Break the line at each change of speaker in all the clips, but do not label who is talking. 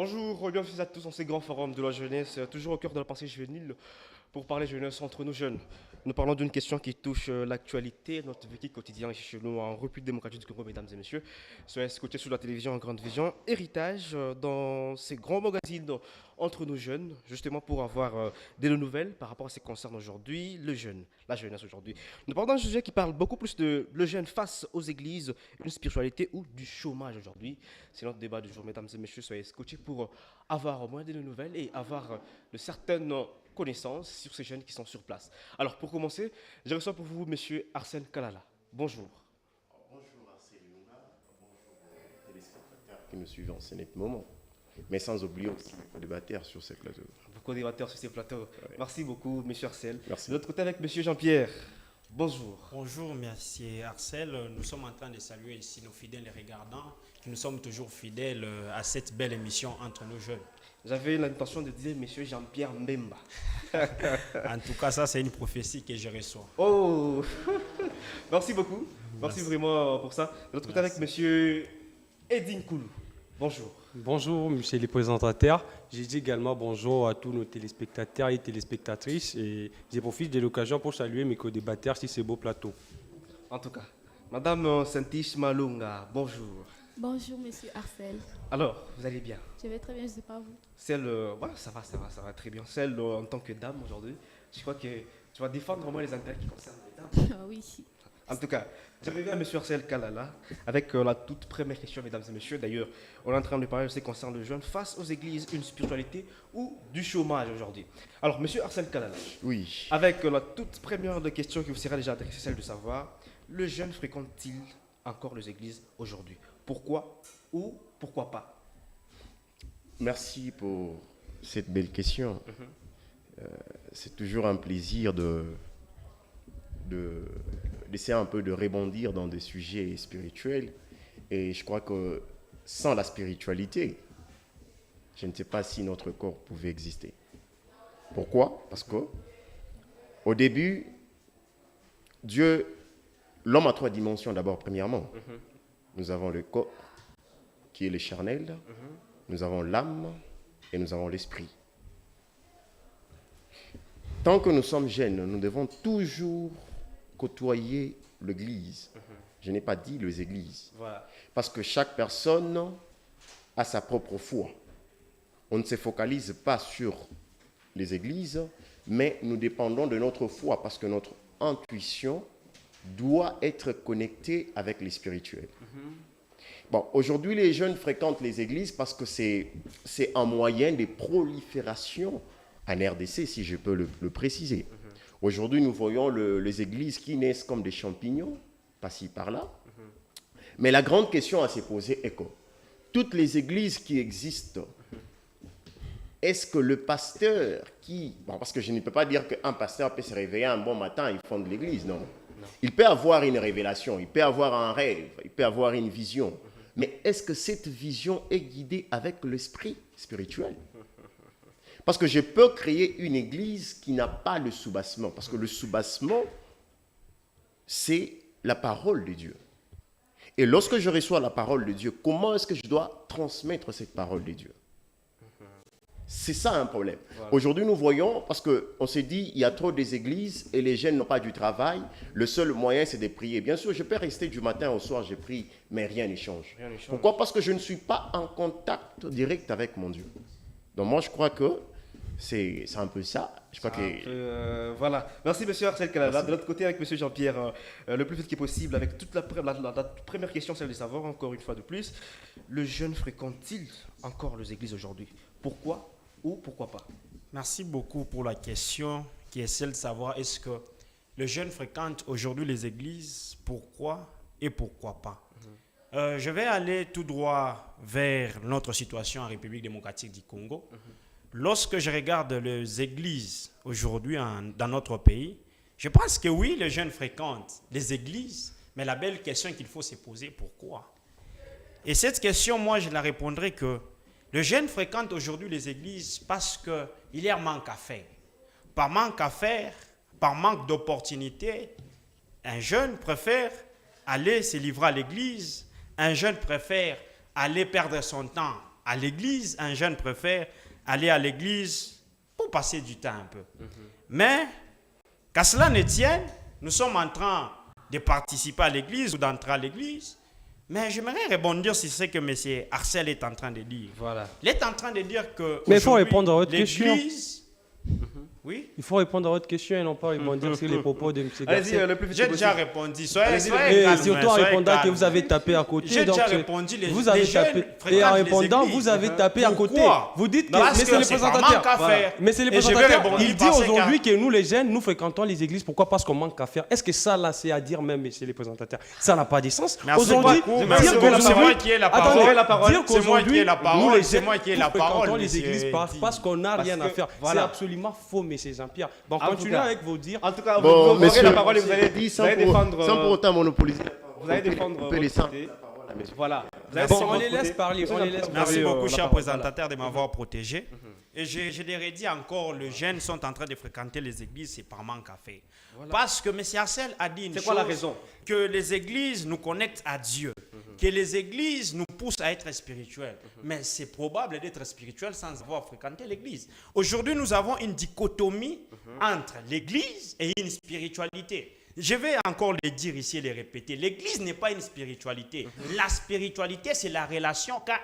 Bonjour, bienvenue à tous dans ces grands forums de la jeunesse, toujours au cœur de la pensée juvénile, pour parler jeunesse entre nous jeunes. Nous parlons d'une question qui touche l'actualité, notre vécu quotidien ici chez nous en République démocratique du Congo, mesdames et messieurs. Soyez écoutés sur la télévision en grande vision, héritage dans ces grands magazines entre nous jeunes, justement pour avoir des nouvelles par rapport à ce qui concerne aujourd'hui le jeune, la jeunesse aujourd'hui. Nous parlons d'un sujet qui parle beaucoup plus de le jeune face aux églises, une spiritualité ou du chômage aujourd'hui. C'est notre débat du jour, mesdames et messieurs. Soyez scotchés pour avoir au moins des nouvelles et avoir de certaines connaissances sur ces jeunes qui sont sur place. Alors, pour commencer, je reçois pour vous monsieur Arsène Kalala. Bonjour.
Bonjour Arsène Lunga, bonjour aux téléspectateurs qui nous suivent en ce net moment, mais sans oublier aussi les co-débatteurs sur ce plateau.
Beaucoup de débatteurs sur ces plateaux.
Ouais.
Merci beaucoup, monsieur Arsène.
Merci.
De l'autre côté, avec monsieur Jean-Pierre. Bonjour.
Bonjour, merci Arcel. Nous sommes en train de saluer ici nos fidèles et regardants, qui nous sommes toujours fidèles à cette belle émission entre nos jeunes.
J'avais l'intention de dire monsieur Jean-Pierre Mbemba.
En tout cas, ça c'est une prophétie que je reçois.
Oh. Merci beaucoup. Merci vraiment pour ça. De l'autre côté, avec monsieur Edine Koulou. Bonjour.
Bonjour, monsieur les présentateurs. J'ai dit également bonjour à tous nos téléspectateurs et téléspectatrices. Et je profite de l'occasion pour saluer mes co-débatteurs sur ce beau plateau.
En tout cas, madame Santish Malunga, bonjour.
Bonjour, monsieur Arcel.
Alors, vous allez bien?
Je vais très bien, je ne sais pas vous.
Celle, voilà, ça va très bien. Celle, en tant que dame aujourd'hui, je crois que tu vas défendre au moins les intérêts qui concernent les dames.
Ah oui.
En tout cas, je reviens à M. Arcel Kalala avec la toute première question, mesdames et messieurs. D'ailleurs, on est en train de parler de ce qui concerne le jeune face aux églises, une spiritualité ou du chômage aujourd'hui. Alors, M. Arcel Kalala,
Oui,
avec la toute première de question qui vous sera déjà adressée, celle de savoir, le jeune fréquente-t-il encore les églises aujourd'hui? Pourquoi ou pourquoi pas?
merci pour cette belle question. C'est toujours un plaisir d'essayer un peu de rebondir dans des sujets spirituels. Et je crois que sans la spiritualité, je ne sais pas si notre corps pouvait exister. Pourquoi? Parce que au début, l'homme a trois dimensions d'abord, premièrement. Nous avons le corps, qui est le charnel, nous avons l'âme et nous avons l'esprit. Tant que nous sommes jeunes, nous devons toujours côtoyer l'église. Je n'ai pas dit les églises.
Voilà.
Parce que chaque personne a sa propre foi. On ne se focalise pas sur les églises, mais nous dépendons de notre foi parce que notre intuition doit être connectée avec les spirituels. Bon, aujourd'hui, les jeunes fréquentent les églises parce que c'est un moyen de prolifération en RDC, si je peux le préciser. Aujourd'hui, nous voyons les églises qui naissent comme des champignons, par-ci, par-là. Mais la grande question à se poser est que toutes les églises qui existent, est-ce que le pasteur parce que je ne peux pas dire qu'un pasteur peut se réveiller un bon matin et fonde l'église, non. Il peut avoir une révélation, il peut avoir un rêve, il peut avoir une vision. Mais est-ce que cette vision est guidée avec l'esprit spirituel? Parce que je peux créer une église qui n'a pas le soubassement. Parce que le soubassement, c'est la parole de Dieu. Et lorsque je reçois la parole de Dieu, comment est-ce que je dois transmettre cette parole de Dieu? C'est ça un problème. Voilà. Aujourd'hui, nous voyons, parce qu'on s'est dit, il y a trop des églises et les jeunes n'ont pas du travail. Le seul moyen, c'est de prier. Bien sûr, je peux rester du matin au soir, je prie, mais rien n'y change. Pourquoi? Parce que je ne suis pas en contact direct avec mon Dieu. Donc moi, je crois que c'est un peu ça. Je crois que...
voilà. Merci, monsieur Arcel Kalala. De l'autre côté, avec monsieur Jean-Pierre, le plus vite qui est possible, avec toute la première question, celle de savoir, encore une fois de plus, le jeune fréquente-t-il encore les églises aujourd'hui? Pourquoi ou pourquoi pas?
Merci beaucoup pour la question qui est celle de savoir est-ce que le jeune fréquente aujourd'hui les églises, pourquoi et pourquoi pas. Je vais aller tout droit vers notre situation en République démocratique du Congo. Lorsque je regarde les églises aujourd'hui dans notre pays, je pense que oui, les jeunes fréquentent les églises, mais la belle question qu'il faut se poser, pourquoi? Et cette question, moi, je la répondrai que le jeune fréquente aujourd'hui les églises parce qu'il y a un manque à faire. Par manque à faire, par manque d'opportunités, un jeune préfère aller se livrer à l'église, un jeune préfère aller perdre son temps à l'église, un jeune préfère aller à l'église pour passer du temps un peu. Mais, qu'à cela ne tienne, nous sommes en train de participer à l'église ou d'entrer à l'église. Mais j'aimerais rebondir sur ce que M. Arcel est en train de dire.
Voilà.
Il est en train de dire que
Mais il faut
aujourd'hui,
répondre à votre question.
l'église... Oui.
Il faut répondre à votre question et non pas rebondir sur les propos de M.
Allez-y,
Garcet.
le plus vite
J'ai
possible.
déjà répondu. Soyez
Allez-y,
calme.
Et surtout en
soyez
répondant que
calme.
vous avez tapé à côté.
J'ai
donc
déjà
c'est-
répondu.
Vous avez tapé. Et en
fréquentent les
répondant,
églises.
vous avez tapé à côté.
Pourquoi?
Vous dites que
Parce
mais c'est le
c'est par
présentateur.
manque à faire.
Mais c'est le
Et je vais
présentateur.
rebondir
Il dit
par ce
aujourd'hui que nous, les jeunes, nous fréquentons les églises. Pourquoi? Parce qu'on manque à faire. Est-ce que ça, là, c'est à dire même, monsieur le présentateur? Ça n'a pas de sens.
Merci
Aujourd'hui,
beaucoup.
dire
Merci
que
beaucoup. C'est
aujourd'hui-
moi qui ai la parole.
Attendez,
la parole.
dire
C'est moi qui ai
qu'aujourd'hui,
la parole.
nous, les
C'est
jeunes,
moi qui ai
nous
la parole,
fréquentons les
monsieur
églises
Di.
parce qu'on n'a
Parce
rien à
que,
faire.
voilà.
C'est absolument faux, monsieur Jean-Pierre. Bon,
En tout
continuez
cas.
avec vos dires.
En tout cas,
Bon,
vous aurez
messieurs,
la parole et vous allez,
dit
vous allez défendre.
sans pour autant monopoliser.
Vous allez défendre.
On peut les
votre côté. Voilà. Vous allez
Bon,
défendre
on les
votre
laisse
côté.
parler,
Monsieur
on les
Jean-Pierre,
laisse
vous
Merci
avez,
beaucoup,
la
cher
parole.
présentateur, de m'avoir protégé. Et je l'ai redit encore, les jeunes sont en train de fréquenter les églises, c'est par manque à faire. Parce que M. Arcel a dit une
C'est
chose,
quoi la raison?
que les églises nous connectent à Dieu, que les églises nous poussent à être spirituels. Mais c'est probable d'être spirituel sans avoir fréquenté l'église. Aujourd'hui, nous avons une dichotomie entre l'église et une spiritualité. Je vais encore le dire ici et le répéter. L'église n'est pas une spiritualité. La spiritualité, c'est la relation qu'a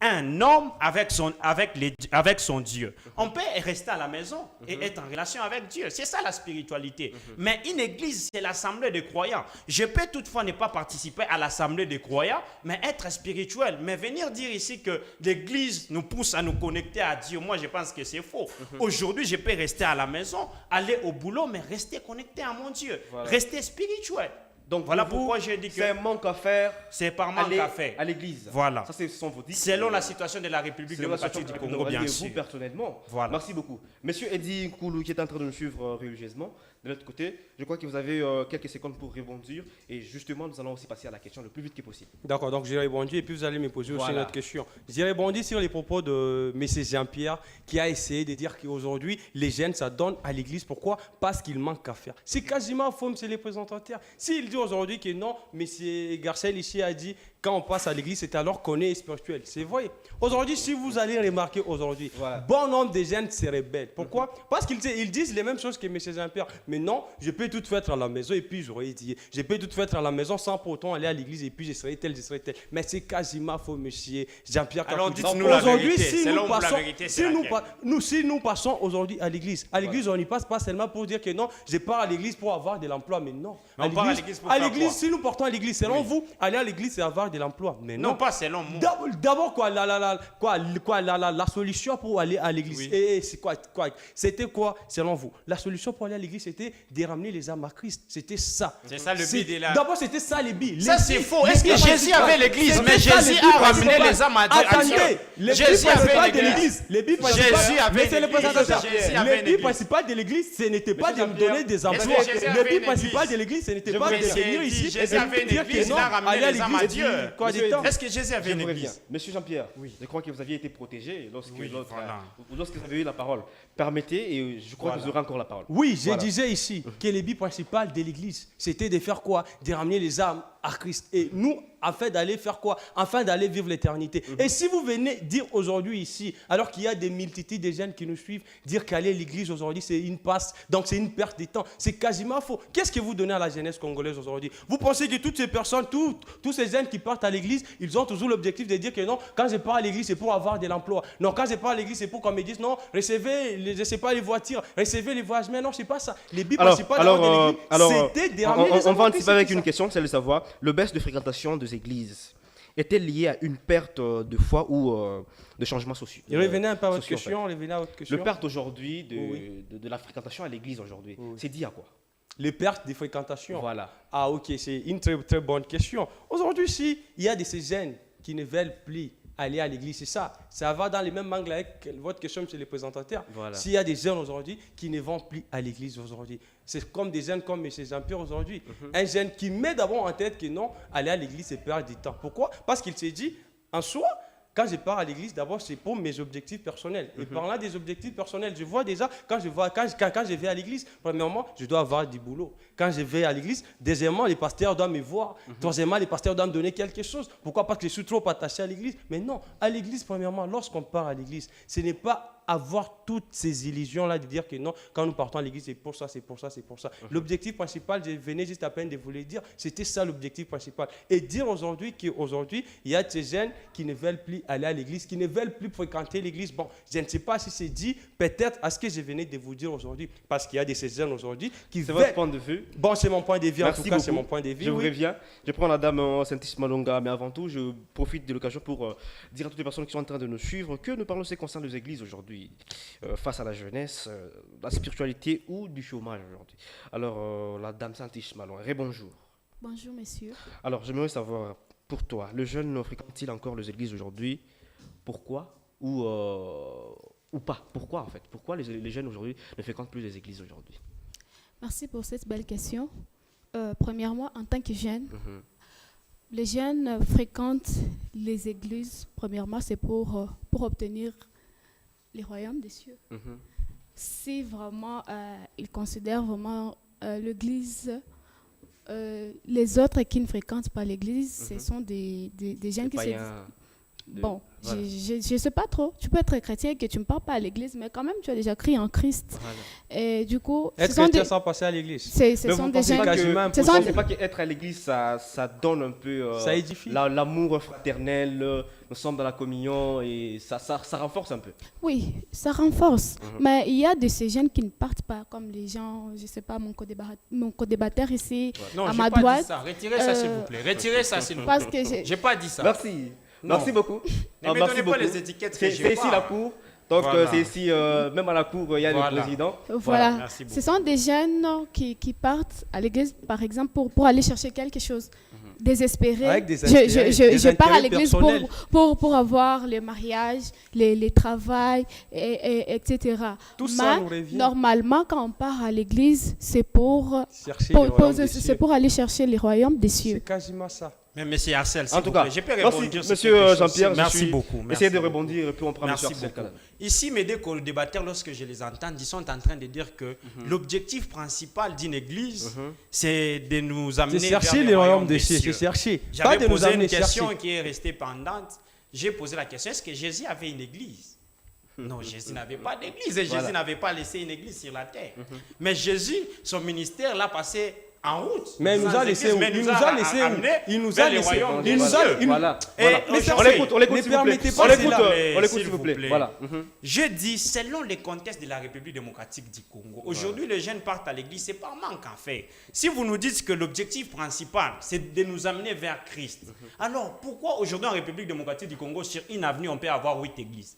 un homme avec son Dieu. On peut rester à la maison et être en relation avec Dieu. C'est ça la spiritualité. Mais une église, c'est l'assemblée des croyants. Je peux toutefois ne pas participer à l'assemblée des croyants, mais être spirituel. Mais venir dire ici que l'église nous pousse à nous connecter à Dieu, moi je pense que c'est faux. Aujourd'hui, je peux rester à la maison, aller au boulot, mais rester connecté à mon Dieu.
Voilà.
Rester spirituel.
Donc
Voilà
pour vous,
pourquoi j'ai dit que
c'est un manque à faire.
c'est par manque
Aller
à faire.
à l'église.
Voilà.
Ça, ce sont vos dits.
Selon la situation de la République
Selon la situation
démocratique du
de
Congo,
la
bien
République et
sûr.
vous personnellement.
Voilà.
Merci beaucoup. Monsieur Eddy Koulou, qui est en train de nous suivre religieusement, de l'autre côté, je crois que vous avez quelques secondes pour rebondir. Et justement, nous allons aussi passer à la question le plus vite que possible.
D'accord, donc j'ai répondu et puis vous allez me poser aussi
Voilà.
une autre question. J'ai répondu sur les propos de M. Jean-Pierre qui a essayé de dire qu'aujourd'hui, les jeunes s'adonnent à l'église. Pourquoi? Parce qu'il manque à faire. C'est quasiment faux, M. le présentateur. S'il dit aujourd'hui que non, M. Garcel ici a dit quand on passe à l'église, c'est alors qu'on est spirituel. C'est vrai. Aujourd'hui, si vous allez remarquer aujourd'hui,
Voilà.
bon nombre de jeunes se rebellent. Pourquoi? Parce qu'ils disent les mêmes choses que M. Jean-Pierre. Mais non, je peux tout faire à la maison et puis j'aurais dit, je peux tout faire à la maison sans pour autant aller à l'église et puis je serai tel. Mais c'est quasiment faux, M. Jean-Pierre.
Alors,
Kakouti.
dites-nous la
Aujourd'hui,
vérité.
si
Selon
nous
vous, la
passons,
vérité,
si
c'est
nous,
laquelle?
si nous passons aujourd'hui à l'église, on n'y passe pas seulement pour dire que non, je pars à l'église pour avoir de l'emploi, mais non.
Mais on part à l'église pour faire quoi?
si nous partons à l'église, selon vous, aller à l'église c'est avoir de l'emploi, mais
Non,
non.
pas selon moi.
D'abord, la solution pour aller à l'église,
Oui.
et c'est quoi? C'était quoi, selon vous? La solution pour aller à l'église, c'était de ramener les âmes à Christ. C'était ça.
C'est ça le but de la-
D'abord, c'était ça les billes.
Ça, c'est faux. Est-ce que Jésus avait l'église? Mais Jésus a ramené les âmes à Dieu.
Attendez, les billes
Jésus avait
principales de
l'église.
l'église. Les billes
Jésus
principales,
avait
mais c'est le
l'église.
présentateur.
Jésus avait
Les billes
l'église.
principales de l'église, ce n'était pas de nous
Jean-Pierre,
donner des
est-ce
emplois.
que Jésus
Les
avait
billes
une
principales
église?
de l'église, ce n'était
Je
pas
vous
de
remercie.
venir ici
Jésus
et
avait une
dire que
église,
non,
il a ramené
aller à
les âmes
l'église
à
et puis,
Dieu.
quoi,
Monsieur
des temps.
Est-ce que Jésus avait
Je
une
vous reviens.
église?
Monsieur Jean-Pierre, je crois que vous aviez été protégé lorsque
Oui, voilà.
vous avez eu la parole. Permettez, et je crois que vous aurez encore la parole.
Oui, je
Voilà.
disais ici que les buts principales de l'église, c'était de faire quoi? De ramener les âmes à Christ. Et nous, afin d'aller faire quoi? Afin d'aller vivre l'éternité. Et si vous venez dire aujourd'hui ici, alors qu'il y a des multitudes de jeunes qui nous suivent, dire qu'aller à l'église aujourd'hui, c'est une passe, donc c'est une perte de temps, c'est quasiment faux. Qu'est-ce que vous donnez à la jeunesse congolaise aujourd'hui? Vous pensez que toutes ces personnes, tous ces jeunes qui partent à l'église, ils ont toujours l'objectif de dire que non, quand je pars à l'église, c'est pour avoir de l'emploi. Non, quand je pars à l'église, c'est pour qu'on me dise non, recevez, je sais pas, les voitures, recevez les voyages. Mais non, c'est pas ça. Les buts principaux de l'église, c'était de ramener les
on
âmes
va
à
anticiper
Christ,
avec
c'est
une
ça.
question, c'est de savoir, le baisse de fréquentation des églises est-elle liée à une perte de foi ou de changements sociaux?
Et revenez un peu à votre
sociaux, en fait.
question, revenez à votre question.
Le perte aujourd'hui
Oui.
de la fréquentation à l'église aujourd'hui,
Oui.
c'est dit à quoi?
Les pertes de fréquentation.
Voilà.
Ah ok, c'est une très, très bonne question. Aujourd'hui, si il y a de ces jeunes qui ne veulent plus aller à l'église, c'est ça. Ça va dans les mêmes angles avec votre question, monsieur le présentateur.
Voilà.
S'il y a des jeunes aujourd'hui qui ne vont plus à l'église aujourd'hui, c'est comme des jeunes comme monsieur Jean-Pierre aujourd'hui. Un jeune qui met d'abord en tête que non, aller à l'église, c'est perdre du temps. Pourquoi? Parce qu'il s'est dit, en soi, Quand je pars à l'église, d'abord, c'est pour mes objectifs personnels. Et parlant des objectifs personnels, je vois déjà, quand je vais à l'église, premièrement, je dois avoir du boulot. Quand je vais à l'église, deuxièmement, les pasteurs doivent me voir. Troisièmement, les pasteurs doivent me donner quelque chose. Pourquoi? Parce que je suis trop attaché à l'église. Mais non, à l'église, premièrement, lorsqu'on part à l'église, ce n'est pas avoir toutes ces illusions-là de dire que non, quand nous partons à l'église, c'est pour ça, c'est pour ça, c'est pour ça. L'objectif principal, je venais juste à peine de vous le dire, c'était ça l'objectif principal. Et dire aujourd'hui qu'aujourd'hui, il y a ces jeunes qui ne veulent plus aller à l'église, qui ne veulent plus fréquenter l'église. Bon, je ne sais pas si c'est dit, peut-être à ce que je venais de vous dire aujourd'hui, parce qu'il y a de ces jeunes aujourd'hui qui
C'est
veulent...
votre point de vue.
Bon, c'est mon point de vue, en
Merci
tout cas,
beaucoup.
c'est mon point de vue.
Je vous
oui.
reviens. Je prends la dame Santis Malonga, mais avant tout, je profite de l'occasion pour dire à toutes les personnes qui sont en train de nous suivre que nous parlons de ce qui concerne les églises aujourd'hui, face à la jeunesse, la spiritualité ou du chômage aujourd'hui. Alors, la dame Santis Malonga, bonjour.
Bonjour, messieurs.
Alors, j'aimerais savoir, pour toi, le jeune fréquente-t-il encore les églises aujourd'hui? Pourquoi ou pas? Pourquoi, en fait? Pourquoi les jeunes aujourd'hui ne fréquentent plus les églises aujourd'hui?
Merci pour cette belle question. Premièrement, en tant que jeune, les jeunes fréquentent les églises. Premièrement, c'est pour obtenir les royaumes des cieux. Si vraiment ils considèrent vraiment l'église, les autres qui ne fréquentent pas l'église, ce sont des jeunes qui se disent... Bon,
voilà.
je ne sais pas trop. Tu peux être chrétien et que tu ne pars pas à l'église, mais quand même, tu as déjà crié en Christ.
Voilà.
Et du coup,
Être chrétien sans passer à l'église.
ce
Mais
sont
vous
des
pensez
jeunes...
pas
quasiment
que,
impossible.
Ce sont
vous pensez pas qu'être à l'église, ça donne un peu
Ça édifie.
l'amour fraternel, nous sommes dans la communion et ça renforce un peu.
Oui, ça renforce. Mais il y a de ces jeunes qui ne partent pas, comme les gens, je ne sais pas, mon co-débatteur ici,
Non,
à
j'ai
ma
pas
droite.
dit ça. Retirez ça, s'il vous plaît. Retirez ça, s'il vous plaît.
Parce que
J'ai pas dit ça.
Merci.
Non.
Merci beaucoup.
Ne me
Merci
donnez pas
beaucoup.
les étiquettes que
C'est
j'ai
ici
pas.
la cour. Donc,
Voilà.
c'est ici, même à la cour, il y a
Voilà.
le président.
Voilà.
Merci beaucoup.
Ce sont des jeunes qui partent à l'église, par exemple, pour aller chercher quelque chose. Désespérés.
Avec des intérêts-
Je pars à
intérêts
l'église
personnels.
pour avoir les mariages, les travails, etc.
Tout ça
Mais
nous revient.
normalement, quand on part à l'église, c'est pour
Chercher le royaume des
c'est
cieux.
pour aller chercher les royaumes des cieux.
C'est quasiment ça.
Mais monsieur Arcel, s'il
En tout
vous
cas,
plaît, je peux
merci,
rebondir sur
monsieur
quelque chose.
Jean-Pierre.
Merci beaucoup. merci
Essayez de
beaucoup.
rebondir et puis on prend
Merci
monsieur Arcel
beaucoup.
Canal.
Ici, mes deux co-débatteurs, lorsque je les entends, ils sont en train de dire que l'objectif principal d'une église, c'est de nous amener
C'est
vers
chercher
le
les
royaume
royaumes des cieux. C'est chercher. Pas
J'avais
de nous
posé une
amener
question
chercher.
qui est restée pendante. J'ai posé la question, est-ce que Jésus avait une église? Non, Jésus n'avait pas d'église et
Voilà.
Jésus n'avait pas laissé une église sur la terre. Mais Jésus, son ministère l'a passé en route.
Mais il nous
sans
a laissé
église,
où?
mais
Il nous a laissé où?
amené
Il nous
vers
a
le
laissé.
royaume des
Il nous a-
cieux.
il-
Voilà.
Et
Voilà.
mais
On l'écoute,
ne
s'il vous plaît.
permettez pas
On l'écoute,
cela.
on l'écoute,
S'il
s'il vous
vous
plaît.
plaît.
Voilà.
Je dis, selon les contextes de la République démocratique du Congo, aujourd'hui, les jeunes partent à l'église, c'est par manque en fait. Si vous nous dites que l'objectif principal, c'est de nous amener vers Christ, alors pourquoi aujourd'hui en République démocratique du Congo, sur une avenue, on peut avoir 8 églises?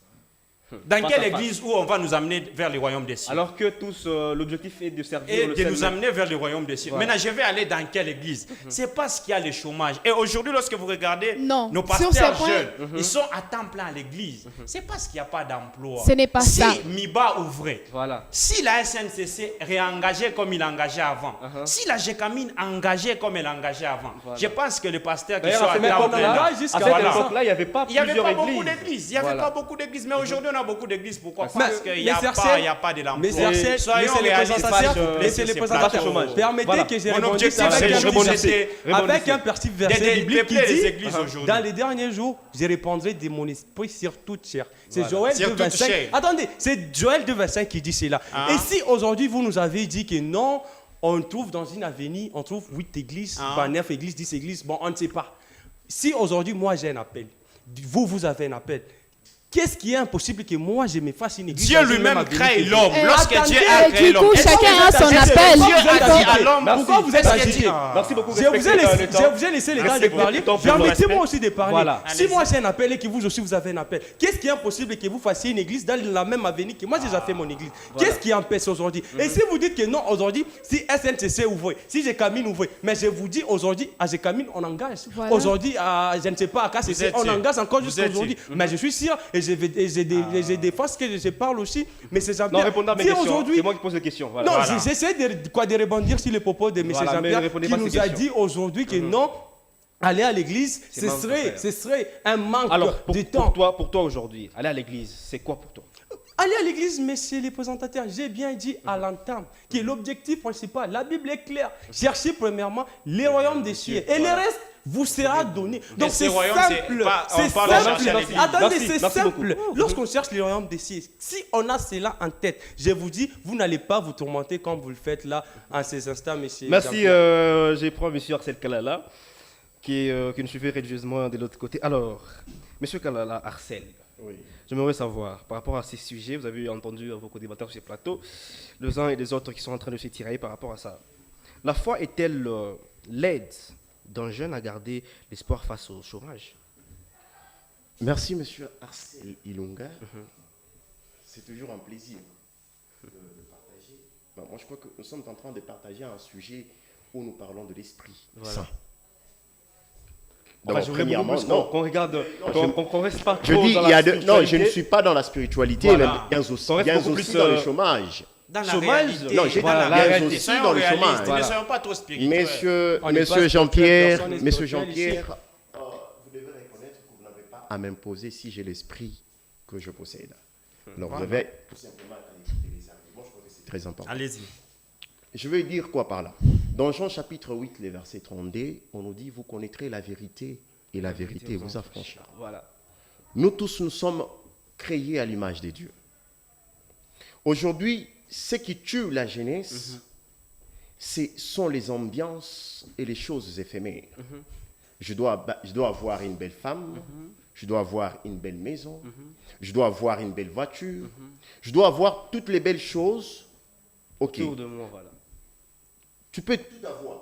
Dans
Face
quelle
à face.
église où on va nous amener vers le royaume des cieux?
Alors que tous, l'objectif est de servir
Et
le
de nous
Seigneur.
amener vers le royaume des cieux.
Voilà.
Maintenant, je vais aller dans quelle église? C'est parce qu'il y a le chômage. Et aujourd'hui, lorsque vous regardez
Non.
nos
Sur
pasteurs
ce point-
jeunes, ils sont à temps plein à l'église. C'est parce qu'il n'y a pas d'emploi.
Ce n'est pas
si
ça.
MIBA ouvrait,
Voilà.
si la SNCC réengageait comme il engageait avant, si la GECAMINE engageait comme elle engageait avant,
Voilà.
je pense que le pasteur qui
D'ailleurs,
sont
à
à
cette
temps
époque-là,
plein là,
à cette
voilà.
époque-là, il n'y avait pas
Il n'y avait
plusieurs
pas beaucoup
églises.
d'églises. Il n'y avait
Voilà.
pas beaucoup d'églises. Mais aujourd'hui, on a beaucoup d'églises. Pourquoi?
Mais-
Parce qu'il n'y a,
mais
pas-
Sarcel-
il y a pas de l'emploi.
Mais Sarcel,
Soyons
laissez les
réalistes,
présentateurs,
s'il vous plaît,
laissez les
c'est
présentateurs.
plateau.
chômage.
Permettez
Voilà.
que j'ai
Mon
répondu
objectif,
avec
c'est
un
juste
rebondissez.
avec un petit verset biblique qui
les
dit
églises aujourd'hui.
dans les derniers jours, je répondrai de mon esprit sur toute chair. C'est
Voilà.
Joël
Sur toute
2,25.
chair.
Attendez, c'est Joël 2,25 qui dit cela.
Ah.
Et si aujourd'hui vous nous avez dit que non, on trouve dans une avenue, on trouve 8 églises,
Ah.
9 églises, 10 églises, bon, on ne sait pas. Si aujourd'hui moi j'ai un appel, vous avez un appel. Qu'est-ce qui est impossible que moi je me fasse une église?
Dieu
dans une
lui-même
même avenue
crée
que-
l'homme.
Eh,
Lorsque
attendez,
Dieu a créé
du
l'homme,
coup,
est-ce que
chacun
Dieu
a son
est-ce que
appel.
Dieu a dit à l'homme,
Pourquoi vous êtes
est-ce que
agité?
Dieu-
Merci beaucoup.
Je vous ai
respectez,
laissé,
le temps.
je vous ai laissé les
Merci
temps de
beaucoup.
parler.
Temps pour le
Permettez-moi
respect.
aussi de parler.
Voilà.
Si
Allez-y.
moi j'ai un appel et que vous aussi vous avez un appel, qu'est-ce qui est impossible que vous fassiez une église dans la même avenue que moi j'ai déjà fait mon église? Qu'est-ce qui empêche aujourd'hui? Et si vous dites que non, aujourd'hui, si SNCC ouvre, si Gécamine ouvre, mais je vous dis aujourd'hui, à Gécamine, on engage.
Voilà.
Aujourd'hui, je ne sais pas, à
Vous
KCC,
êtes
on
sûr.
engage encore
Vous
jusqu'à
êtes
aujourd'hui.
sûr.
Mais je suis sûr et je défends ce que je parle aussi. Mais c'est
Non,
Jean-Pierre.
répondez à mes
Si
questions.
aujourd'hui,
C'est moi qui pose les questions. Voilà.
non,
Voilà.
j'essaie de rebondir sur les propos de M.
Voilà, mais
Jean-Pierre
répondez
qui
pas à
nous
ces
a
questions.
dit aujourd'hui que non, aller à l'église,
C'est
ce
manque de faire.
serait un manque
Alors,
de temps.
pour toi aujourd'hui, aller à l'église, c'est quoi pour toi?
Allez à l'église, messieurs les présentateurs, j'ai bien dit à l'entame que l'objectif principal, la Bible est claire. Cherchez premièrement les royaumes des cieux et le reste vous sera donné. Donc
ces
c'est
royaumes,
simple.
on parle de chercher à
simple.
l'église.
Attendez,
Merci,
c'est
merci
simple.
beaucoup.
Lorsqu'on cherche les royaumes des cieux, si on a cela en tête, je vous dis, vous n'allez pas vous tourmenter comme vous le faites là en ces instants, messieurs.
Merci, j'ai pris M. Arsène Kalala, qui nous suivait religieusement de l'autre côté. Alors, M. Kalala, Arsène,
Oui.
j'aimerais savoir, par rapport à ces sujets, vous avez entendu vos co-débatteurs sur ces plateaux, les uns et les autres qui sont en train de se tirailler par rapport à ça. La foi est-elle l'aide d'un jeune à garder l'espoir face au chômage?
Merci, monsieur Arsène Ilunga. C'est toujours un plaisir de partager. Ben, moi, je crois que nous sommes en train de partager un sujet où nous parlons de l'esprit
Voilà.
saint.
Enfin,
Donc,
j'aimerais beaucoup
premièrement,
plus
non.
qu'on regarde,
Non,
qu'on reste pas
Je
trop
dis,
dans
il y
la
a non, je ne
spiritualité.
suis pas dans la spiritualité,
Voilà.
mais bien aussi,
On reste beaucoup plus,
dans le chômage.
Dans la
Chômage,
réalité.
non,
j'ai
dans
dit
la
la
réalité.
réalité.
Soyons
Dans le
réalistes,
chômage.
ne
Voilà.
soyons pas trop spirituels.
Monsieur,
On n'est pas
monsieur
spirituel,
Jean-Pierre,
personne n'est
monsieur
spirituel
Jean-Pierre, vous devez reconnaître que vous n'avez pas à m'imposer si j'ai l'esprit que je possède. Alors, vous devez tout simplement écouter les arguments. Je crois que c'est très important.
Allez-y.
Je veux dire quoi par là? Dans Jean chapitre 8, les versets 32, on nous dit, vous connaîtrez la vérité et la vérité vous affranchira.
Voilà.
Nous tous, nous sommes créés à l'image de Dieu. Aujourd'hui, ce qui tue la jeunesse, ce sont les ambiances et les choses éphémères. Je dois avoir une belle femme, je dois avoir une belle maison, je dois avoir une belle voiture, je dois avoir toutes les belles choses. Ok,
Autour de moi, voilà.
tu peux tout avoir.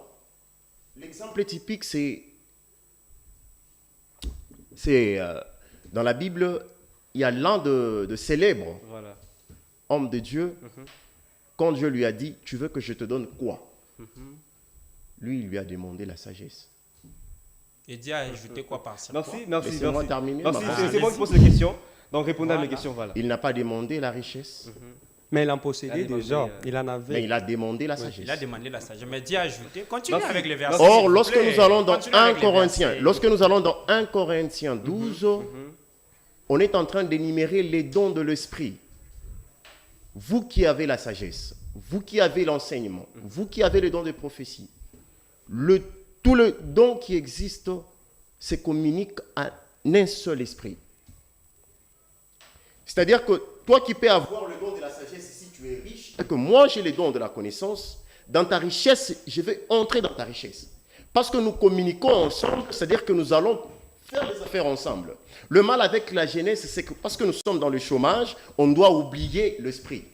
L'exemple typique, c'est dans la Bible, il y a l'un de célèbres
Voilà.
hommes de Dieu. Quand Dieu lui a dit, tu veux que je te donne quoi? Lui, il lui a demandé la sagesse.
Et Dieu a ajouté quoi par ça?
Merci, merci,
Laissez-moi
merci.
terminer,
Merci,
ma
c'est
phrase.
moi qui pose les questions. Donc répondez à mes
Voilà.
questions, voilà.
Il n'a pas demandé la richesse,
Mais il en possédait
Allez,
déjà.
vas-y,
Il en
mais
avait.
il a demandé la sagesse.
Il a demandé la sagesse. Mais Dieu a ajouté. Continue
Merci.
avec les versets.
Or,
s'il vous
Lorsque
plaît.
nous allons dans
Continue
1
avec les
Corinthiens,
versets.
lorsque nous allons dans 1 Corinthiens 12, on est en train d'énumérer les dons de l'esprit. Vous qui avez la sagesse, vous qui avez l'enseignement, vous qui avez le don de prophétie, tout le don qui existe se communique à un seul esprit. C'est-à-dire que toi qui peux avoir le don de la sagesse si tu es riche, et que moi j'ai le don de la connaissance, dans ta richesse, je vais entrer dans ta richesse. Parce que nous communiquons ensemble, c'est-à-dire que nous allons faire des affaires ensemble. Le mal avec la jeunesse, c'est que parce que nous sommes dans le chômage, on doit oublier l'esprit.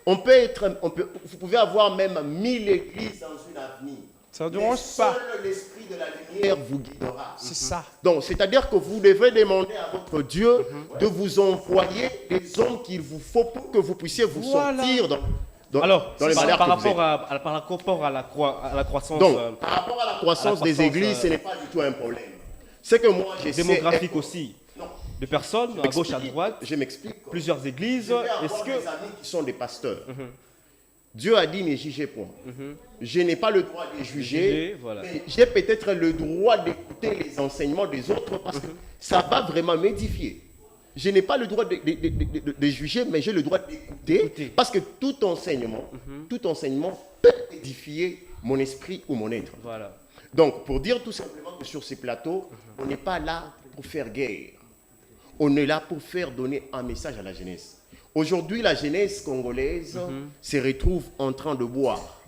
Vous pouvez avoir même 1000 églises dans une avenue.
Ça ne
Mais
dérange pas.
seul l'esprit de la lumière vous guidera.
C'est ça.
Donc, c'est-à-dire que vous devez demander à votre Dieu de vous envoyer les hommes qu'il vous faut pour que vous puissiez vous
Voilà.
sortir
Alors,
dans les
par
malheurs que vous
rapport
êtes.
par rapport à la croissance
Donc, par rapport à la croissance des
croissance,
églises, ce n'est pas du tout un problème. C'est que moi, j'essaie...
démographique aussi,
Non.
de personnes à gauche, à droite,
Je m'explique.
plusieurs églises.
Je vais
Est-ce
avoir
que...
des amis qui sont des pasteurs. Dieu a dit, ne jugez point. Je n'ai pas le droit de juger,
Juger, voilà.
mais j'ai peut-être le droit d'écouter les enseignements des autres parce que ça va vraiment m'édifier. Je n'ai pas le droit de juger, mais j'ai le droit d'écouter
Écouter.
parce que tout enseignement peut édifier mon esprit ou mon être.
Voilà.
Donc, pour dire tout simplement que sur ces plateaux, on n'est pas là pour faire guerre. On est là pour faire donner un message à la jeunesse. Aujourd'hui, la jeunesse congolaise se retrouve en train de boire.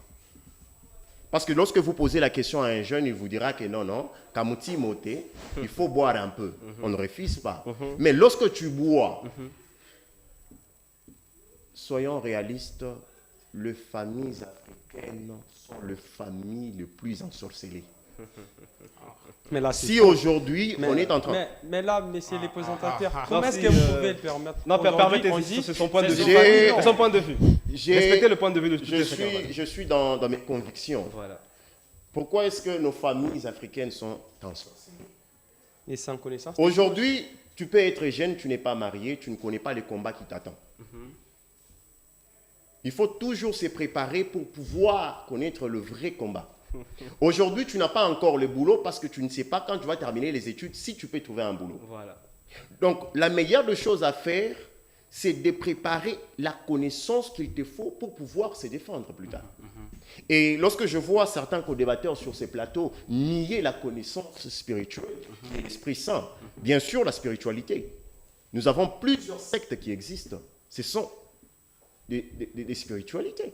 Parce que lorsque vous posez la question à un jeune, il vous dira que non, Kamuti Moté, il faut boire un peu. On ne refuse pas. Mais lorsque tu bois, soyons réalistes, les familles africaines sont les familles les plus ensorcelées.
Mais là, c'est
Si
faux.
aujourd'hui, on est en train...
Mais là, messieurs les présentateurs, comment
Non,
est-ce
si,
que vous pouvez le permettre?
Non,
Aujourd'hui,
permettez,
on dit-
c'est son point de vue.
J'ai-
C'est son point de vue. Respectez le point de vue de
Je suis dans mes convictions.
Voilà.
Pourquoi est-ce que nos familles africaines sont ensorcelées?
Et sans connaissance.
Aujourd'hui, tu peux être jeune, tu n'es pas marié, tu ne connais pas le combat qui t'attend. Il faut toujours se préparer pour pouvoir connaître le vrai combat. Aujourd'hui, tu n'as pas encore le boulot parce que tu ne sais pas quand tu vas terminer les études si tu peux trouver un boulot.
Voilà.
Donc, la meilleure des choses à faire, c'est de préparer la connaissance qu'il te faut pour pouvoir se défendre plus tard. Et lorsque je vois certains co-débatteurs sur ces plateaux nier la connaissance spirituelle, qui est l'Esprit Saint, bien sûr la spiritualité. Nous avons plusieurs sectes qui existent. Ce sont des spiritualités.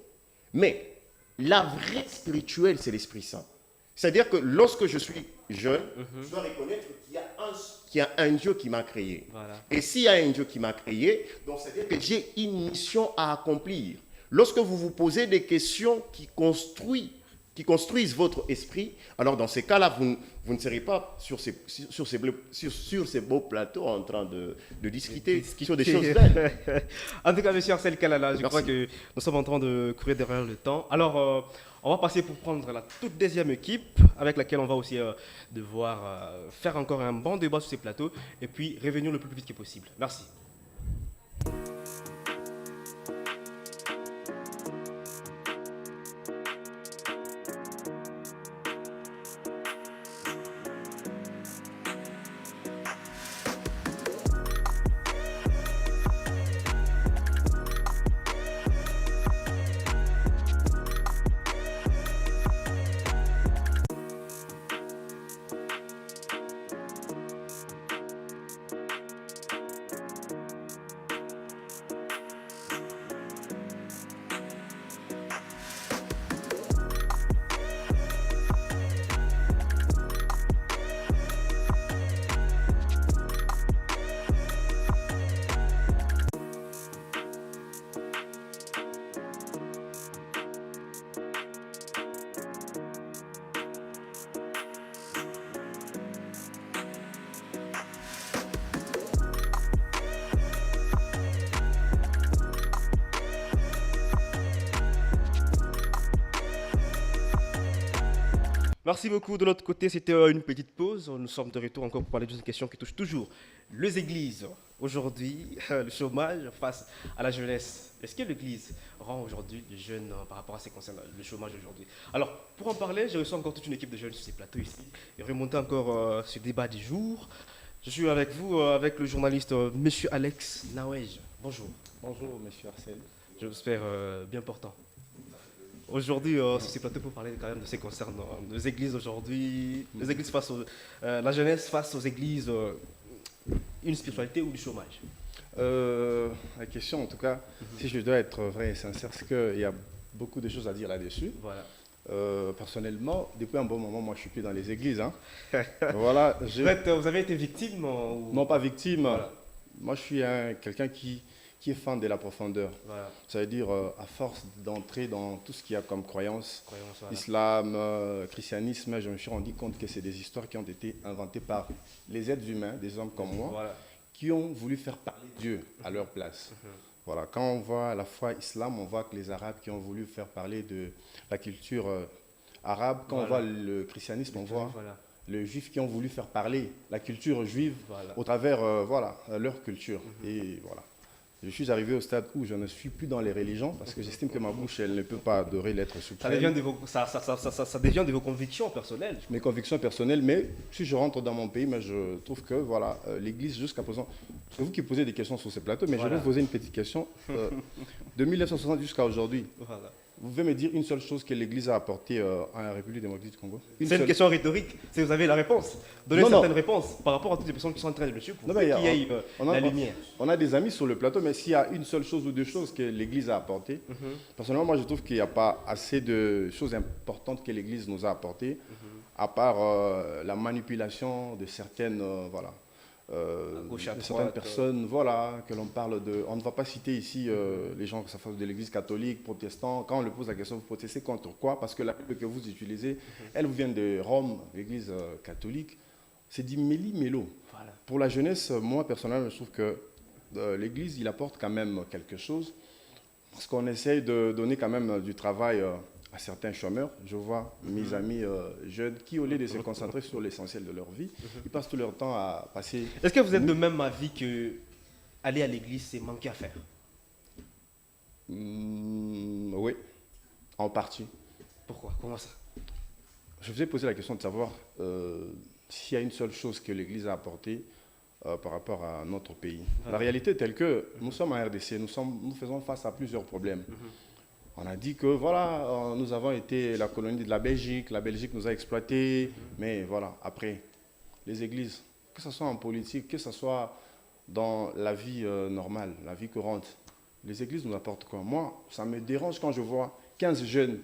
Mais la vraie spirituelle, c'est l'Esprit Saint. C'est-à-dire que lorsque je suis jeune, je dois reconnaître qu'il y a un Dieu qui m'a créé.
Voilà.
Et s'il y a un Dieu qui m'a créé, donc c'est-à-dire que j'ai une mission à accomplir. Lorsque vous vous posez des questions qui construisent votre esprit, alors dans ces cas-là, vous ne serez pas sur ces beaux plateaux en train de discuter sur des choses belles.
En tout cas, monsieur Arsène Kalala, je
Merci.
crois que nous sommes en train de courir derrière le temps. Alors, on va passer pour prendre la toute deuxième équipe avec laquelle on va aussi devoir faire encore un bon débat sur ces plateaux et puis revenir le plus vite que possible. Merci. Merci beaucoup. De l'autre côté, c'était une petite pause. Nous sommes de retour encore pour parler d'une question qui touche toujours les églises. Aujourd'hui, le chômage face à la jeunesse. Est-ce que l'église rend aujourd'hui les jeunes par rapport à ce qui concerne le chômage aujourd'hui? Alors, pour en parler, j'ai reçu encore toute une équipe de jeunes sur ces plateaux ici et remonter encore ce débat du jour. Je suis avec vous, avec le journaliste Monsieur Alex Nawej. Bonjour.
Bonjour, monsieur Arsène.
J'espère bien portant. Aujourd'hui, sur ces plateaux, pour parler quand même de ce qui concerne les églises aujourd'hui, les églises face la jeunesse face aux églises, une spiritualité ou du chômage.
La question, en tout cas, si je dois être vrai et sincère, c'est qu'il y a beaucoup de choses à dire là-dessus.
Voilà.
Personnellement, depuis un bon moment, moi, je suis plus dans les églises. Hein. Voilà,
Vous avez été victime ou...
non pas victime.
Voilà.
Moi, je suis quelqu'un qui est fan de la profondeur.
Voilà.
Ça veut dire, à force d'entrer dans tout ce qu'il y a comme croyance,
Croyance, voilà.
islam, christianisme, je me suis rendu compte que c'est des histoires qui ont été inventées par les êtres humains, des hommes comme moi,
Voilà.
qui ont voulu faire parler Dieu à leur place. Voilà, quand on voit la foi islam, on voit que les Arabes qui ont voulu faire parler de la culture arabe. Quand
Voilà.
on voit le christianisme, on voit
Voilà.
les juifs qui ont voulu faire parler la culture juive
Voilà.
au travers leur culture. Et voilà. Je suis arrivé au stade où je ne suis plus dans les religions parce que j'estime que ma bouche, elle ne peut pas adorer l'être
Ça
suprême.
devient ça devient de vos convictions personnelles.
Mes convictions personnelles, mais si je rentre dans mon pays, mais je trouve que voilà, l'Église jusqu'à présent, c'est vous qui posez des questions sur ces plateaux, mais
Voilà.
je vais vous poser une petite question. De 1960 jusqu'à aujourd'hui,
Voilà.
vous pouvez me dire une seule chose que l'Église a apportée à la République démocratique du Congo?
C'est une
seule.
question rhétorique. Si vous avez la réponse, donnez
Non, non.
certaines réponses par rapport à toutes les personnes qui sont en train de le suivre pour
Non, mais
qu'il y ait
on a-
la lumière.
On a des amis sur le plateau, mais s'il y a une seule chose ou deux choses que l'Église a apportées, personnellement, moi, je trouve qu'il n'y a pas assez de choses importantes que l'Église nous a apportées, à part la manipulation de certaines,
À gauche, à
de
droite,
certaines personnes, voilà, que l'on parle de... On ne va pas citer ici les gens qui sont de l'Église catholique, protestant. Quand on leur pose la question, vous protestez contre quoi? Parce que la Bible que vous utilisez, elle vous vient de Rome, l'Église catholique. C'est du méli-mélo.
Voilà.
Pour la jeunesse, moi personnellement, je trouve que l'Église, il apporte quand même quelque chose. Parce qu'on essaye de donner quand même du travail à certains chômeurs. Je vois mes amis jeunes qui, au lieu de se concentrer sur l'essentiel de leur vie, ils passent tout leur temps à passer...
Est-ce que vous êtes de même avis que aller à l'église, c'est manquer à faire?
Oui, en partie.
Pourquoi? Comment ça?
Je vous ai posé la question de savoir s'il y a une seule chose que l'Église a apportée par rapport à notre pays. La réalité est telle que nous sommes en RDC, nous faisons face à plusieurs problèmes. On a dit que voilà, nous avons été la colonie de la Belgique nous a exploités, mais voilà, après, les églises, que ce soit en politique, que ce soit dans la vie normale, la vie courante, les églises nous apportent quoi? Moi, ça me dérange quand je vois 15 jeunes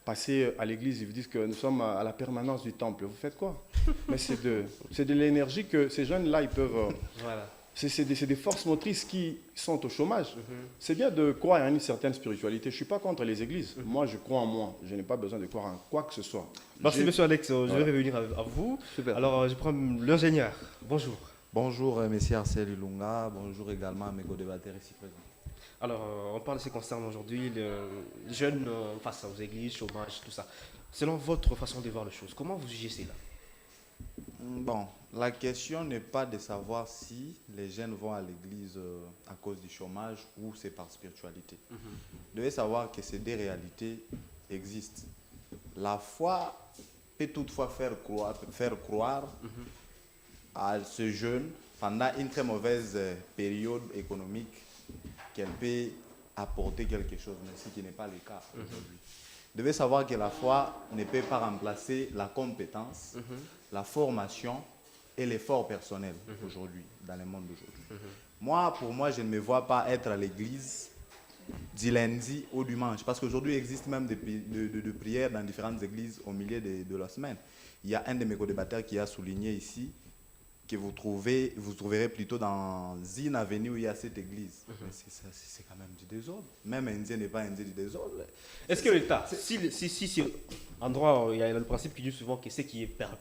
passer à l'église, ils vous disent que nous sommes à la permanence du temple. Vous faites quoi? Mais c'est de l'énergie que ces jeunes-là, ils peuvent...
Voilà.
C'est des forces motrices qui sont au chômage. C'est bien de croire en une certaine spiritualité. Je ne suis pas contre les églises. Moi, je crois en moi. Je n'ai pas besoin de croire en quoi que ce soit.
Merci, monsieur Alex. Je vais revenir à vous.
Super.
Alors, je prends l'ingénieur. Bonjour.
Bonjour, monsieur Arcel Ilunga. Bonjour également à mes co-débatteurs ici présents.
Alors, on parle de ce qui concerne aujourd'hui les jeunes face aux églises, chômage, tout ça. Selon votre façon de voir les choses, comment vous jugez cela?
Bon, la question n'est pas de savoir si les jeunes vont à l'église à cause du chômage ou c'est par spiritualité. Vous devez savoir que ces deux réalités existent. La foi peut toutefois faire croire à ce jeune pendant une très mauvaise période économique qu'elle peut apporter quelque chose, mais ce qui n'est pas le cas aujourd'hui. Vous devez savoir que la foi ne peut pas remplacer la compétence, la formation et l'effort personnel aujourd'hui, dans le monde d'aujourd'hui. Moi, pour moi, je ne me vois pas être à l'église du lundi au dimanche, parce qu'aujourd'hui, il existe même de prières dans différentes églises au milieu de la semaine. Il y a un de mes co-débatteurs qui a souligné ici que vous trouverez plutôt dans une avenue où il y a cette église. Mais c'est quand même du désordre. Même Indien n'est pas Indien du désordre.
Est-ce que l'État, si en droit, il y a le principe qui dit souvent que ce qui est permis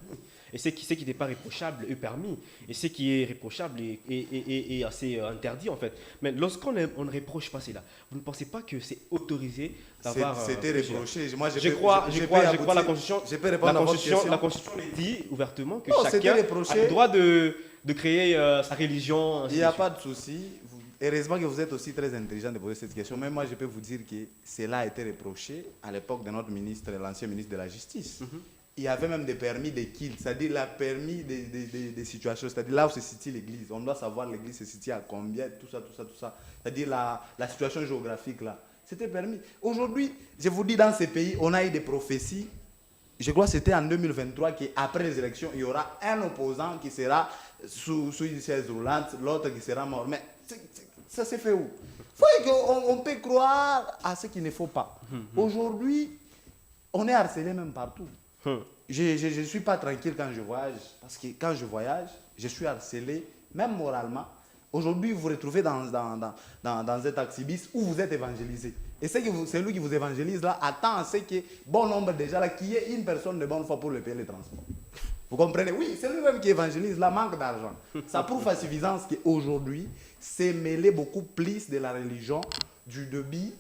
et ce qui n'est pas réprochable est permis, et ce qui est réprochable est assez interdit en fait. Mais lorsqu'on ne reproche pas cela, vous ne pensez pas que c'est autorisé d'avoir...
C'était reproché. Moi,
je crois la Constitution.
Je peux répondre à votre question.
La Constitution dit ouvertement que
Non,
chacun a le droit de créer sa religion.
Il n'y a pas de souci. Heureusement que vous êtes aussi très intelligent de poser cette question. Mais moi, je peux vous dire que cela a été reproché à l'époque de notre ministre, l'ancien ministre de la Justice. Il y avait même des permis de kill, c'est-à-dire la permis des situations, c'est-à-dire là où se situe l'église. On doit savoir l'église se situe à combien, tout ça. C'est-à-dire la situation géographique là. C'était permis. Aujourd'hui, je vous dis, dans ces pays, on a eu des prophéties. Je crois que c'était en 2023 qu'après les élections, il y aura un opposant qui sera sous une chaise roulante, l'autre qui sera mort. Mais ça s'est fait où? On peut croire à ce qu'il ne faut pas. Aujourd'hui, on est harcelé même partout. Je ne suis pas tranquille quand je voyage, parce que quand je voyage, je suis harcelé, même moralement. Aujourd'hui, vous vous retrouvez dans un taxi-bis où vous êtes évangélisé. Et c'est lui qui vous évangélise là, attend à ce que bon nombre déjà là, qu'il y ait une personne de bonne foi pour le payer les transports. Vous comprenez? Oui, c'est lui-même qui évangélise là, manque d'argent. Ça prouve à suffisance qu'aujourd'hui, c'est mêlé beaucoup plus de la religion, du débit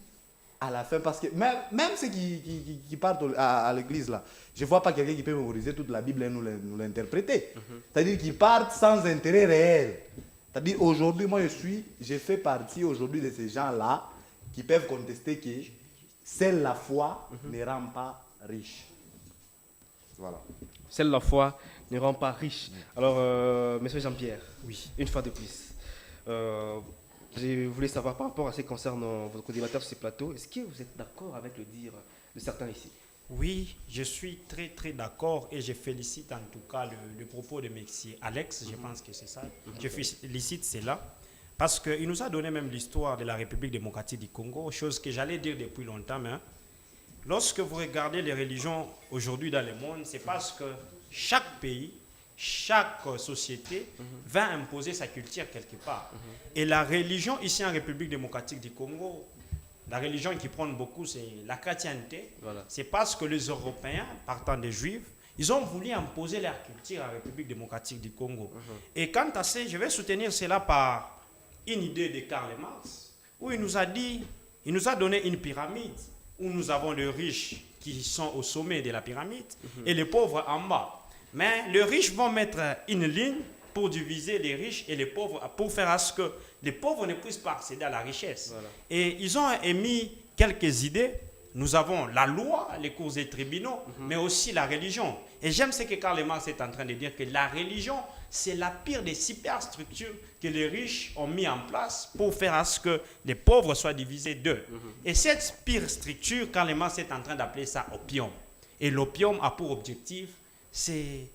à la fin, parce que même ceux qui partent à l'église là, je ne vois pas quelqu'un qui peut mémoriser toute la Bible et nous l'interpréter. C'est-à-dire qu'ils partent sans intérêt réel. C'est-à-dire aujourd'hui, moi je fais partie aujourd'hui de ces gens-là qui peuvent contester que seule la foi ne rend pas riche. Voilà.
Seule la foi ne rend pas riche. Alors, monsieur Jean-Pierre,
Oui.
une fois de plus, je voulais savoir par rapport à ce qui concerne votre co-débatteur sur ces plateaux, est-ce que vous êtes d'accord avec le dire de certains ici?
Oui, je suis très très d'accord et je félicite en tout cas le propos de Mexi Alex, je pense que c'est ça. Je félicite cela parce qu'il nous a donné même l'histoire de la République démocratique du Congo, chose que j'allais dire depuis longtemps. Mais lorsque vous regardez les religions aujourd'hui dans le monde, c'est parce que chaque pays, chaque société va imposer sa culture quelque part. Et la religion ici en République démocratique du Congo, la religion qui prend beaucoup, c'est la chrétienté.
Voilà.
C'est parce que les Européens, partant des Juifs, ils ont voulu imposer leur culture à la République démocratique du Congo. Et quant à ça, je vais soutenir cela par une idée de Karl Marx, où il nous a donné une pyramide, où nous avons les riches qui sont au sommet de la pyramide et les pauvres en bas. Mais les riches vont mettre une ligne pour diviser les riches et les pauvres, pour faire à ce que les pauvres ne puissent pas accéder à la richesse.
Voilà.
Et ils ont émis quelques idées, nous avons la loi, les cours et tribunaux, mais aussi la religion. Et j'aime ce que Karl Marx est en train de dire, que la religion, c'est la pire des superstructures que les riches ont mis en place pour faire à ce que les pauvres soient divisés d'eux. Et cette pire structure, Karl Marx est en train d'appeler ça opium. Et l'opium a pour objectif, c'est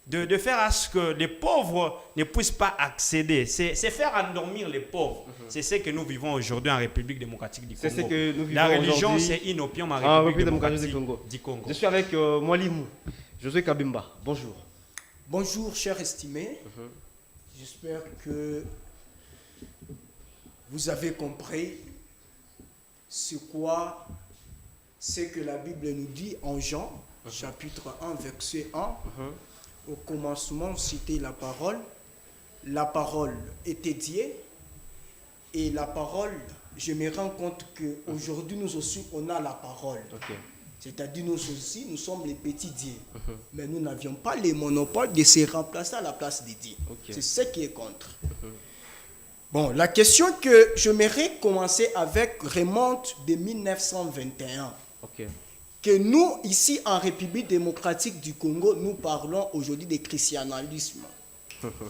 de faire à ce que les pauvres ne puissent pas accéder. C'est faire endormir les pauvres. C'est ce que nous vivons aujourd'hui en République démocratique du Congo.
C'est ce que nous vivons
La religion,
aujourd'hui
c'est une opium en
en
République
démocratique
démocratique du Congo.
Je suis avec Mwalimou, Josué Kabimba. Bonjour.
Bonjour, cher estimé. J'espère que vous avez compris ce que la Bible nous dit en Jean, chapitre 1, verset 1. Au commencement, c'était la parole. La parole était Dieu. Et la parole, je me rends compte qu'aujourd'hui, nous aussi, on a la parole. C'est-à-dire, nous aussi, nous sommes les petits dieux. Mais nous n'avions pas les monopoles de se remplacer à la place des dieux. C'est ce qui est contre. Bon, la question que j'aimerais commencer avec remonte de 1921. Que nous, ici en République démocratique du Congo, nous parlons aujourd'hui de christianisme.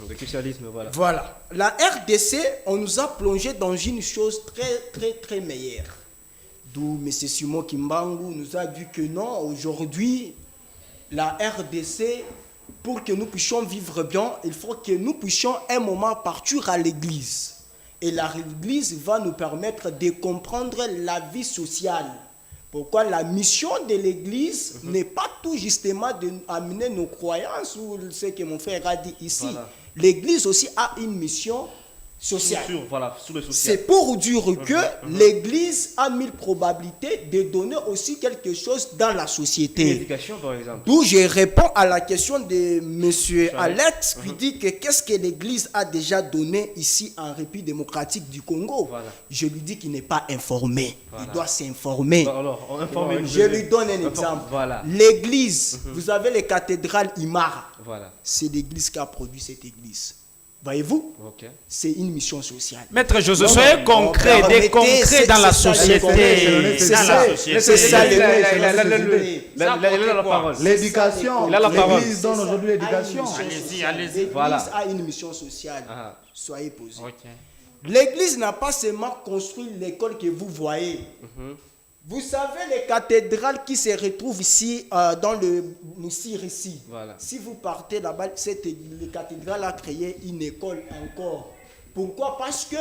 Le christianisme, voilà.
Voilà. La RDC, on nous a plongé dans une chose très meilleure. D'où M. Simon Kimbangu nous a dit que non, aujourd'hui, la RDC, pour que nous puissions vivre bien, il faut que nous puissions un moment partir à l'église. Et l'église va nous permettre de comprendre la vie sociale. Pourquoi la mission de l'église n'est pas tout justement d'amener nos croyances ou ce que mon frère a dit ici. Voilà. L'église aussi a une mission sociale.
Sur le social.
C'est pour dire que l'église a mille probabilités de donner aussi quelque chose dans la société.
L'éducation, par exemple.
D'où je réponds à la question de M. Alex qui dit que qu'est-ce que l'église a déjà donné ici en République démocratique du Congo. Je lui dis qu'il n'est pas informé. Il doit s'informer. Je lui donne un exemple. L'église, vous avez les cathédrales Imara. C'est l'église qui a produit cette église. Voyez-vous, c'est une mission sociale.
Maître José, soyez concret, des concrets dans la société.
C'est ça
la parole.
L'éducation. L'église donne aujourd'hui l'éducation.
Allez-y.
L'église a une mission sociale. Soyez posés. L'église n'a pas seulement construit l'école que vous voyez. Vous savez les cathédrales qui se retrouvent ici, dans le Moussir ici. Si vous partez là-bas, cette cathédrale a créé une école encore. Pourquoi? Parce que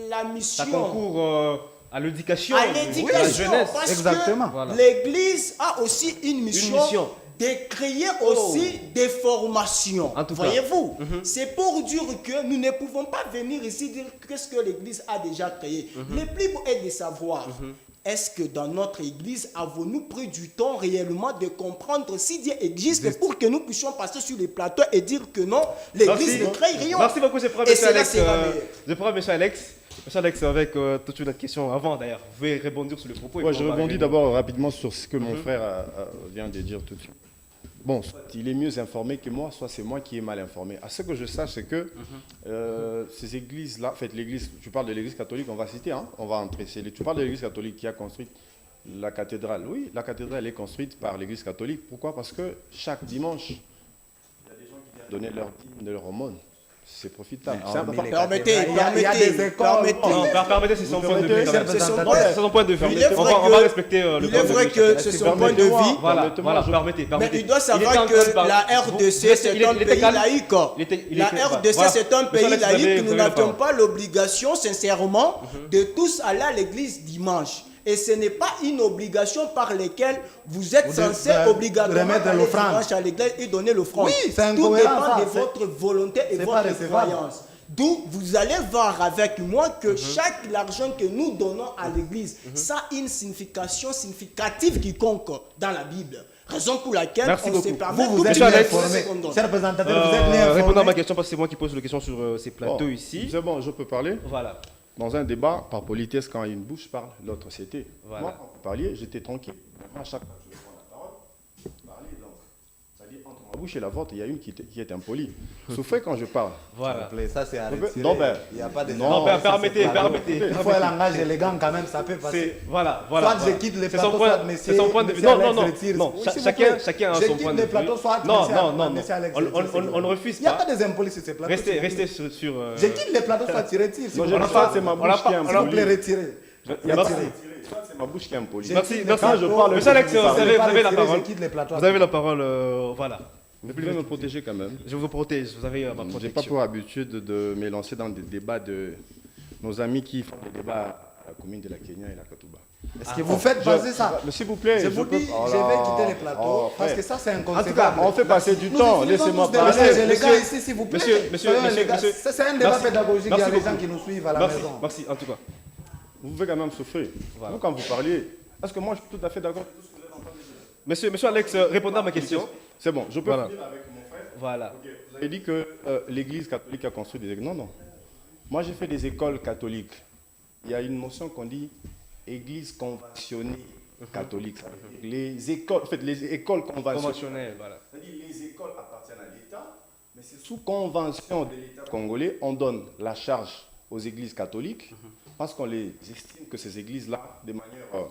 la mission...
Ça concourt à l'éducation.
À l'éducation, parce que l'église a aussi une mission. De créer aussi des formations. Voyez-vous, c'est pour dire que nous ne pouvons pas venir ici dire qu'est-ce que l'église a déjà créé. Le plus beau est de savoir... Est-ce que dans notre église, avons-nous pris du temps réellement de comprendre si Dieu existe pour que nous puissions passer sur les plateaux et dire que non, l'église ne crée rien.
Merci beaucoup, je prends M. Alex. M. Alex, avec toute une question avant d'ailleurs. Vous pouvez rebondir sur le propos.
Je rebondis d'abord rapidement sur ce que mon frère vient de dire tout de suite. Bon, soit il est mieux informé que moi, soit c'est moi qui est mal informé. À ce que je sache, c'est que ces églises-là, en fait, l'église, tu parles de l'église catholique, on va citer, on va entrer. Tu parles de l'église catholique qui a construit la cathédrale. Oui, la cathédrale est construite par l'église catholique. Pourquoi? Parce que chaque dimanche, il y a des gens qui viennent donner leur aumône. C'est profitable.
Permettez,
c'est son point de vue.
C'est
son point de vue. On va respecter le point de vue.
Il est vrai que c'est son point de vue.
Voilà, permettez.
Mais il doit savoir que la RDC, c'est un pays laïque. La RDC, c'est un pays laïque. Nous n'avions pas l'obligation, sincèrement, de tous aller à l'église dimanche. Et ce n'est pas une obligation par laquelle vous êtes censé obligatoirement aller dimanche à l'église et donner l'offrande.
Oui, c'est
tout
incohérent.
dépend de votre volonté et votre croyance. D'où vous allez voir avec moi que chaque argent que nous donnons à l'église, ça a une signification significative quiconque dans la Bible. Raison pour laquelle on se permet
vous êtes informé.
Répondant à ma question, parce que c'est moi qui pose la question sur ces plateaux ici.
C'est bon, je peux parler.
Voilà.
Dans un débat, par politesse, quand une bouche parle, l'autre c'était. Moi, quand vous parliez, j'étais tranquille. À chaque fois que je vais prendre la parole, parler, donc, c'est-à-dire entre bouche et la vôtre, il y a une qui est impolie. Souffrez quand je parle.
Voilà.
Ça, c'est à retirer.
Non, ben,
il n'y a pas de...
non,
permettez.
Il faut un langage élégant quand même, ça peut passer.
Voilà.
Soit je quitte les plateaux, soit monsieur...
C'est son point de vue.
monsieur
Non.
Alex retire.
Non,
Oui, s'il vous
chacun
plaît.
a
Je
son
quitte
point de
les
vue.
plateaux, soit
Non.
monsieur Alex retire.
On ne refuse
Il n'y a
pas.
pas des impolis sur ces plateaux.
Restez sur.
Je quitte les plateaux, soit tu retires.
Non,
S'il
je
vous
dis pas, c'est ma bouche qui est
plaît,
impolie.
retirez.
Merci.
C'est ma bouche qui est impolie.
Merci.
Quand je parle,
Monsieur Alex, vous avez la
Je
parole.
quitte les plateaux.
Vous avez la parole. Voilà.
Vous pouvez me protéger quand même.
Je vous protège. Vous avez ma
Je n'ai pas
protection.
pour habitude de me lancer dans des débats de nos amis qui font des débats à la commune de la Kenya et la Katouba.
Est-ce que vous faites passer ça?
Mais s'il vous plaît,
Je vous dis, je vais quitter les plateaux parce que ça, c'est
En tout cas,
inconcevable.
on fait passer du temps. Laissez-moi parler.
Ici, s'il vous plaît.
Monsieur.
Ça, c'est un débat
Merci.
pédagogique. Il y a
Merci
des gens
beaucoup.
qui nous suivent à la
Merci.
maison.
Merci, en tout cas.
Vous pouvez quand même souffrir.
Voilà.
Vous, quand vous parliez, est-ce que moi, je suis tout à fait d'accord?
Monsieur Alex, répondez à ma question.
C'est bon, je peux
Voilà.
finir avec mon frère.
Voilà.
Vous avez dit que l'Église catholique a construit des écoles. Non. Moi, j'ai fait des écoles catholiques. Il y a une notion qu'on dit Église conventionnée catholique. Ça veut dire les écoles, en fait, les écoles conventionnelles.
Conventionnel, voilà.
C'est-à-dire les écoles appartiennent à l'État, mais c'est sous convention de l'État congolais, on donne la charge aux églises catholiques parce qu'on les estime que ces églises-là, de manière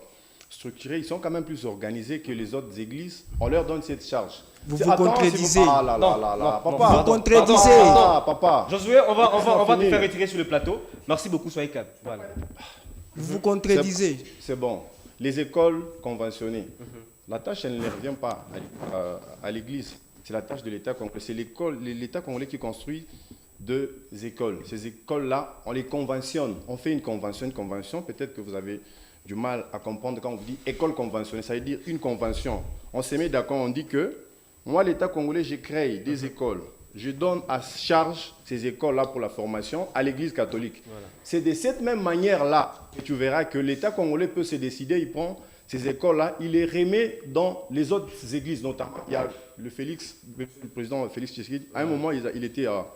structurée, ils sont quand même plus organisés que les autres églises. On leur donne cette charge.
Vous
C'est-
vous
attends,
contredisez.
Ah là là là là,
Non,
papa.
Vous contredisez.
Ah, papa.
Josué, on va te
finir.
faire retirer sur le plateau. Merci beaucoup, soyez calme. Voilà.
Vous vous contredisez.
C'est bon. Les écoles conventionnées, la tâche, elle ne revient pas à l'Église. C'est la tâche de l'État congolais. C'est l'État congolais qui construit deux écoles. Ces écoles-là, on les conventionne. On fait une convention. Peut-être que vous avez du mal à comprendre quand on vous dit école conventionnée. Ça veut dire une convention. On se met d'accord, on dit que moi, l'État congolais, j'ai créé des écoles. Je donne à charge ces écoles-là pour la formation à l'Église catholique. Voilà. C'est de cette même manière-là que tu verras que l'État congolais peut se décider, il prend ces écoles-là, il les remet dans les autres églises, notamment. Il y a le président Félix Tshisekedi, à un moment, il était en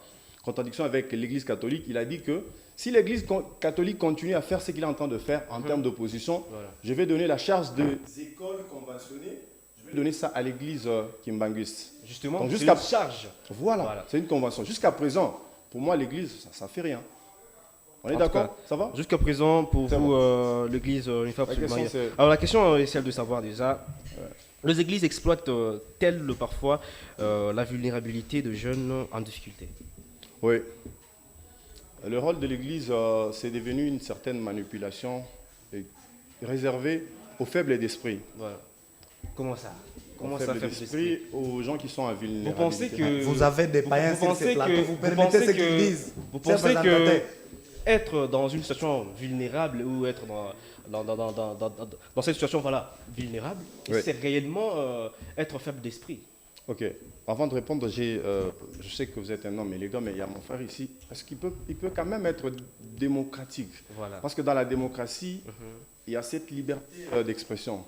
contradiction avec l'Église catholique. Il a dit que si l'Église catholique continue à faire ce qu'il est en train de faire en termes d'opposition, je vais donner la charge des écoles conventionnées, je vais donner ça à l'Église Kimbanguiste.
Justement,
Donc,
c'est une charge.
Voilà. C'est une convention. Jusqu'à présent, pour moi, l'Église, ça ne fait rien. On est
En tout
d'accord?
cas,
Ça va?
Jusqu'à présent, pour
C'est
vous, l'Église, une fois absolument rien.
c'est-
Alors la question est celle de savoir déjà, les églises exploitent-elles parfois la vulnérabilité de jeunes en difficulté?
Oui. Le rôle de l'Église, c'est devenu une certaine manipulation réservée aux faibles d'esprit.
Voilà. Comment ça?
Aux
Comment ça,
faibles
faible
d'esprit,
d'esprit?
aux gens qui sont à
Vous
vulnérabilité.
pensez que
Vous avez des païens sur ces plateaux. Vous permettez ce qu'ils disent.
Vous
Chers
pensez que
présentateurs.
être dans une situation vulnérable ou être dans cette situation vulnérable,
Oui.
c'est réellement être faible d'esprit?
Ok. Avant de répondre, je sais que vous êtes un homme élégant, mais il y a mon frère ici. Est-ce qu'il peut quand même être démocratique?
Voilà.
Parce que dans la démocratie, il y a cette liberté d'expression.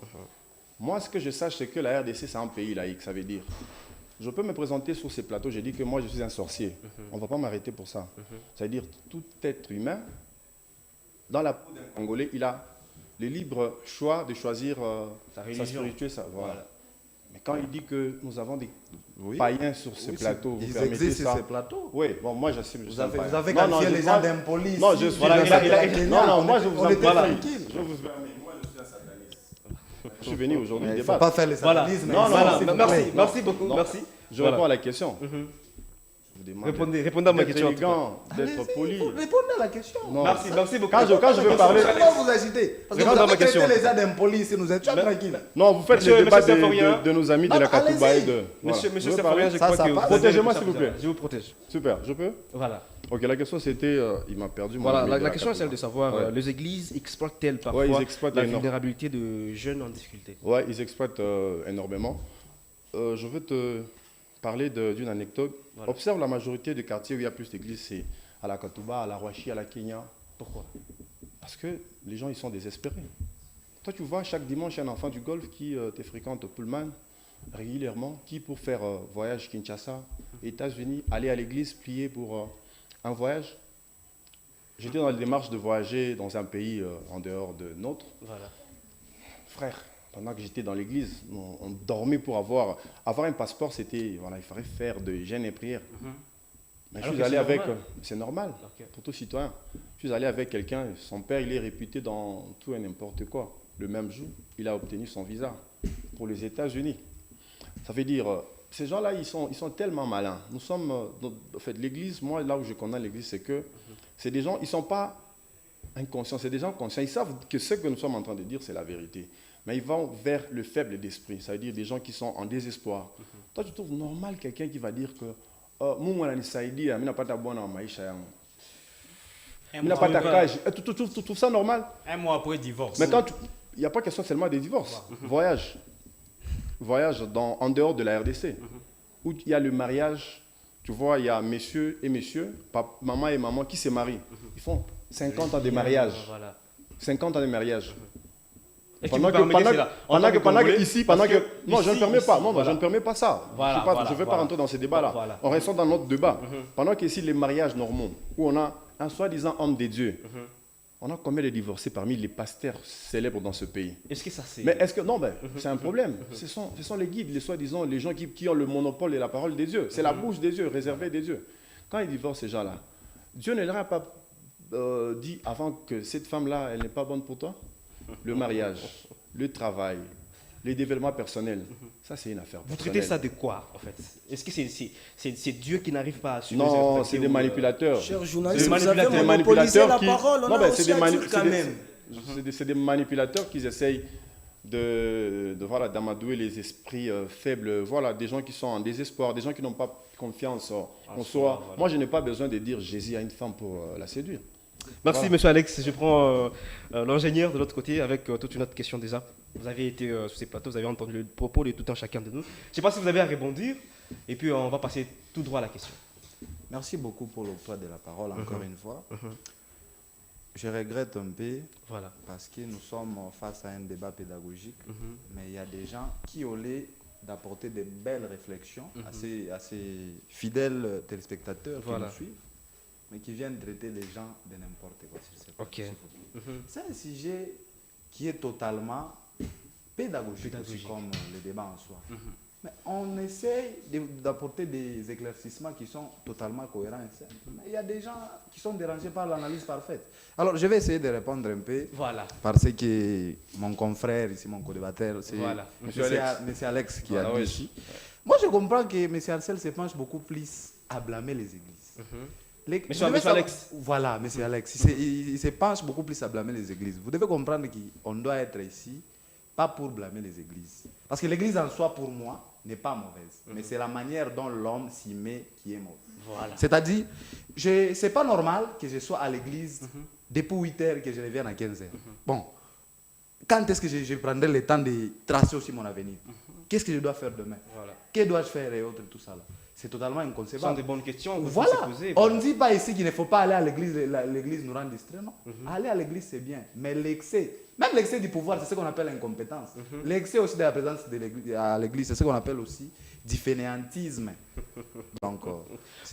Moi, ce que je sache, c'est que la RDC, c'est un pays laïque. Ça veut dire, je peux me présenter sur ces plateaux, je dis que moi, je suis un sorcier. On ne va pas m'arrêter pour ça. Ça veut dire, tout être humain, dans la peau d'un Congolais, il a le libre choix de choisir sa
religion.
spiritualité. Voilà.
Voilà.
Mais quand il dit que nous avons des païens sur ces plateaux, vous
Ils
permettez
existent
ça?
sur ces plateaux.
Oui, bon, moi j'assume.
Vous avez qualifié les gens d'impolis.
Non, je suis
Voilà,
non, moi je vous
on était
permets.
tranquille.
Je vous permets. Moi je suis un sataniste. Je suis venu aujourd'hui
Il ne faut
débattre.
pas faire les
Voilà.
satanismes.
Non,
Voilà.
s'il vous
Merci,
plaît.
merci beaucoup.
Non.
Merci.
Je
Voilà.
réponds à la question. Je vous demande
Répondez à ma
d'être
question. en tout cas.
élégant, d'être
Allez-y,
poli.
Répondez à la question.
Non.
Merci beaucoup.
Quand je veux parler.
Comment vous agitez? Parce que
Répondez
vous
à ma
avez traité
question.
les gens d'impolis si nous étions tranquilles.
Non, vous faites
Monsieur-
le débat
monsieur Symphorien.
de nos amis de
Non,
la Katouba et
allez-y.
de. voilà.
Monsieur
Vous voulez
Symphorien,
parler?
je
Ça,
crois
ça
que...
passe.
Protégez-moi, s'il vous plaît.
Je vous protège.
Super, je peux?
Voilà.
Ok, la question c'était. Il m'a perdu. mon
Voilà,
ami de
la question est celle
Katouba.
de savoir,
Ouais.
les églises exploitent-elles parfois
Ouais, ils exploitent
la
énorme.
vulnérabilité de jeunes en difficulté?
Ouais, ils exploitent énormément. Je veux te parler d'une anecdote.
Voilà.
Observe la majorité des quartiers où il y a plus d'églises, c'est à la Katouba, à la Rwachi, à la Kenya.
Pourquoi?
Parce que les gens, ils sont désespérés. Toi, tu vois, chaque dimanche, un enfant du Golfe qui te fréquente au Pullman régulièrement, qui pour faire voyage Kinshasa, États-Unis, aller à l'église, prier pour un voyage. J'étais dans la démarche de voyager dans un pays en dehors de nôtre.
Voilà.
Frère, pendant que j'étais dans l'église, on dormait pour avoir un passeport, c'était, voilà, il fallait faire de jeûne et prière. Mais je
Alors
suis
que
allé
c'est
avec,
normal.
c'est normal
Ok.
pour tout citoyen. Je suis allé avec quelqu'un, son père, il est réputé dans tout et n'importe quoi. Le même jour, il a obtenu son visa pour les États-Unis. Ça veut dire, ces gens-là, ils sont tellement malins. Nous sommes, en fait, l'église, moi, là où je connais l'église, c'est que c'est des gens, ils ne sont pas inconscients, c'est des gens conscients. Ils savent que ce que nous sommes en train de dire, c'est la vérité. Mais ils vont vers le faible d'esprit, c'est-à-dire des gens qui sont en désespoir. Toi, tu trouves normal quelqu'un qui va dire que il n'a pas ta cage. Tu trouves ça normal?
Un mois après divorce.
Mais quand il n'y a pas question seulement des divorces. Voyage. Voyage en dehors de la RDC. Où il y a le mariage. Tu vois, il y a monsieur et monsieur, maman et maman qui se marient. Ils font 50 ans de mariage.
Voilà.
50 ans de mariage.
Est-ce que vous permettez cela en tant que Congolais?
Non, je ne
ici,
permets pas.
ici,
Non,
voilà.
je ne permets pas ça.
Voilà,
je ne veux pas rentrer dans ces débats-là.
Voilà.
On reste dans notre débat. Pendant qu'ici, les mariages normaux, où on a un soi-disant homme de Dieu, on a combien de divorcés parmi les pasteurs célèbres dans ce pays?
Est-ce que ça c'est...
Mais est-ce que... Non, ben, c'est un problème. Ce sont les guides, les soi-disant, les gens qui ont le monopole de la parole des dieux. C'est la bouche des dieux, réservée des dieux. Quand ils divorcent ces gens-là, Dieu ne leur a pas dit avant que cette femme-là, elle n'est pas bonne pour toi? Le mariage, le travail, les développements personnels, ça c'est une affaire
Vous
personnelle.
traitez ça de quoi, en fait? Est-ce que c'est Dieu qui n'arrive pas à assurer ses
Non,
responsabilités
c'est des
ou,
manipulateurs.
Cher journaliste,
Des
vous avez
manipulateurs.
monopolisé la
qui...
parole. On
Non,
a
ben,
aussi
c'est des,
à dire quand même.
c'est des manipulateurs qui essayent voilà, d'amadouer les esprits faibles. Voilà, des gens qui sont en désespoir, des gens qui n'ont pas confiance en soi.
voilà.
Moi, je n'ai pas besoin de dire Jésus à une femme pour la séduire.
Merci,
Voilà.
monsieur Alex. Je prends l'ingénieur de l'autre côté avec toute une autre question déjà. Vous avez été sur ces plateaux, vous avez entendu le propos de tout un chacun de nous. Je ne sais pas si vous avez à répondre, et puis on va passer tout droit à la question.
Merci beaucoup pour l'octroi de la parole, encore une fois. Je regrette un peu
Voilà.
parce que nous sommes face à un débat pédagogique, mais il y a des gens qui, au lieu d'apporter de belles réflexions à ces fidèles téléspectateurs qui
Voilà.
nous suivent, mais qui viennent traiter les gens de n'importe quoi.
Ok.
C'est un sujet qui est totalement pédagogique, aussi comme le débat en soi. Mais on essaye d'apporter des éclaircissements qui sont totalement cohérents et simples. Mais il y a des gens qui sont dérangés par l'analyse parfaite. Alors, je vais essayer de répondre un peu.
Voilà.
Parce que mon confrère, ici, mon co-débatteur, c'est
Voilà.
Monsieur Alex qui
Voilà,
a dit
oui.
ici. Moi, je comprends que M. Arcel se penche beaucoup plus à blâmer les églises.
Monsieur Alex.
Voilà, M. Alex. Il se penche beaucoup plus à blâmer les églises. Vous devez comprendre qu'on doit être ici, pas pour blâmer les églises. Parce que l'église en soi, pour moi, n'est pas mauvaise. Mais c'est la manière dont l'homme s'y met qui est mauvaise.
Voilà.
C'est-à-dire, c'est pas normal que je sois à l'église depuis 8 heures et que je revienne à 15 heures. Bon, quand est-ce que je prendrai le temps de tracer aussi mon avenir? Qu'est-ce que je dois faire demain?
Voilà.
Que dois-je faire et autres, tout ça là? C'est totalement
Ce sont
inconcevable.
des bonnes questions que
Voilà.
vous se posez.
On ne dit pas ici qu'il ne faut pas aller à l'église, l'église nous rend distrait, non. Aller à l'église, c'est bien. Mais l'excès, même l'excès du pouvoir, c'est ce qu'on appelle l'incompétence. L'excès aussi de la présence à l'église, c'est ce qu'on appelle aussi du fainéantisme. Donc,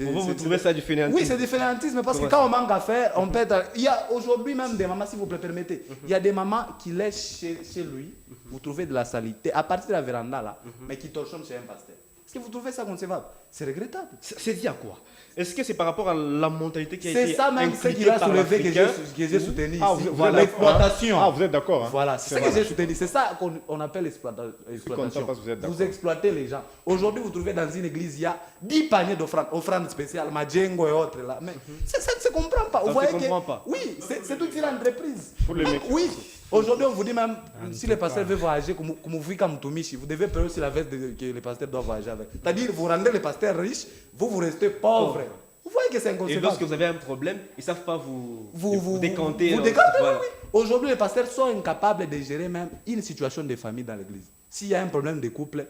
Vous trouvez ça du fainéantisme?
Oui, c'est du fainéantisme parce que quand on manque à faire, on peut être... Il y a aujourd'hui même des mamans, si vous me permettez, il y a des mamans qui laissent chez lui, vous trouvez de la salité, à partir de la véranda là, mais qui torchonnent chez un pasteur. Est-ce que vous trouvez ça concevable? C'est regrettable.
C'est dit à quoi? Est-ce que c'est par rapport à la mentalité qui a été
C'est ça même ce
inculquée
qu'il a
par
soulevé
l'Africain?
que j'ai soutenu ici.
Ah, vous êtes
Voilà,
d'accord,
l'exploitation.
Ah, vous êtes d'accord, hein?
Voilà, c'est ça que j'ai soutenu. C'est ça qu'on appelle exploitation.
content parce que vous êtes d'accord.
Vous exploitez les gens. Aujourd'hui, vous trouvez dans une église, il y a 10 paniers offrandes spéciales, Majengo et autres là. Mais ça ne se comprend pas.
Ça
Vous voyez
se comprend pas.
Oui, c'est toute une entreprise.
Pour les mecs.
Oui. Aujourd'hui, on vous dit même, si le pasteur veut voyager, comme vous voyez comme Tomichi, vous devez payer aussi la veste que le pasteur doit voyager avec. C'est-à-dire, vous rendez le pasteur riche, vous restez pauvre. Vous voyez que c'est
Et
inconcevable.
lorsque vous avez un problème, ils ne savent pas vous décanter.
Vous décantez, oui, oui. Aujourd'hui, les pasteurs sont incapables de gérer même une situation de famille dans l'église. S'il y a un problème de couple,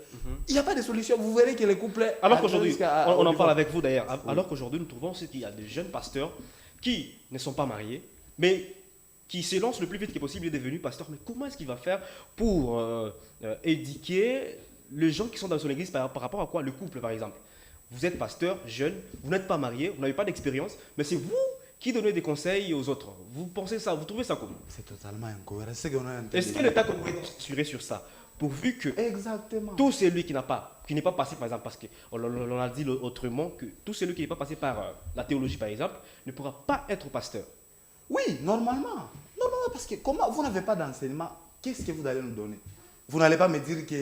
il n'y a pas de solution. Vous verrez que les couples...
Alors qu'aujourd'hui, on en parle avec vous d'ailleurs, alors qu'aujourd'hui nous trouvons aussi qu'il y a des jeunes pasteurs qui ne sont pas mariés, mais qui se lancent le plus vite que possible, il est devenu pasteur. Mais comment est-ce qu'il va faire pour éduquer les gens qui sont dans son église par rapport à quoi? Le couple par exemple. Vous êtes pasteur, jeune, vous n'êtes pas marié, vous n'avez pas d'expérience, mais c'est vous qui donnait des conseils aux autres. Vous pensez ça, vous trouvez ça comment?
C'est totalement incohérent. C'est qu'on a
Est-ce que l'État congolais doit s'assurer sur ça, pourvu que
Exactement.
tout celui qui n'est pas passé, par exemple, parce qu'on a dit autrement, que tout celui qui n'est pas passé par la théologie, par exemple, ne pourra pas être pasteur.
Oui, normalement. Normalement, parce que comment vous n'avez pas d'enseignement, qu'est-ce que vous allez nous donner? Vous n'allez pas me dire que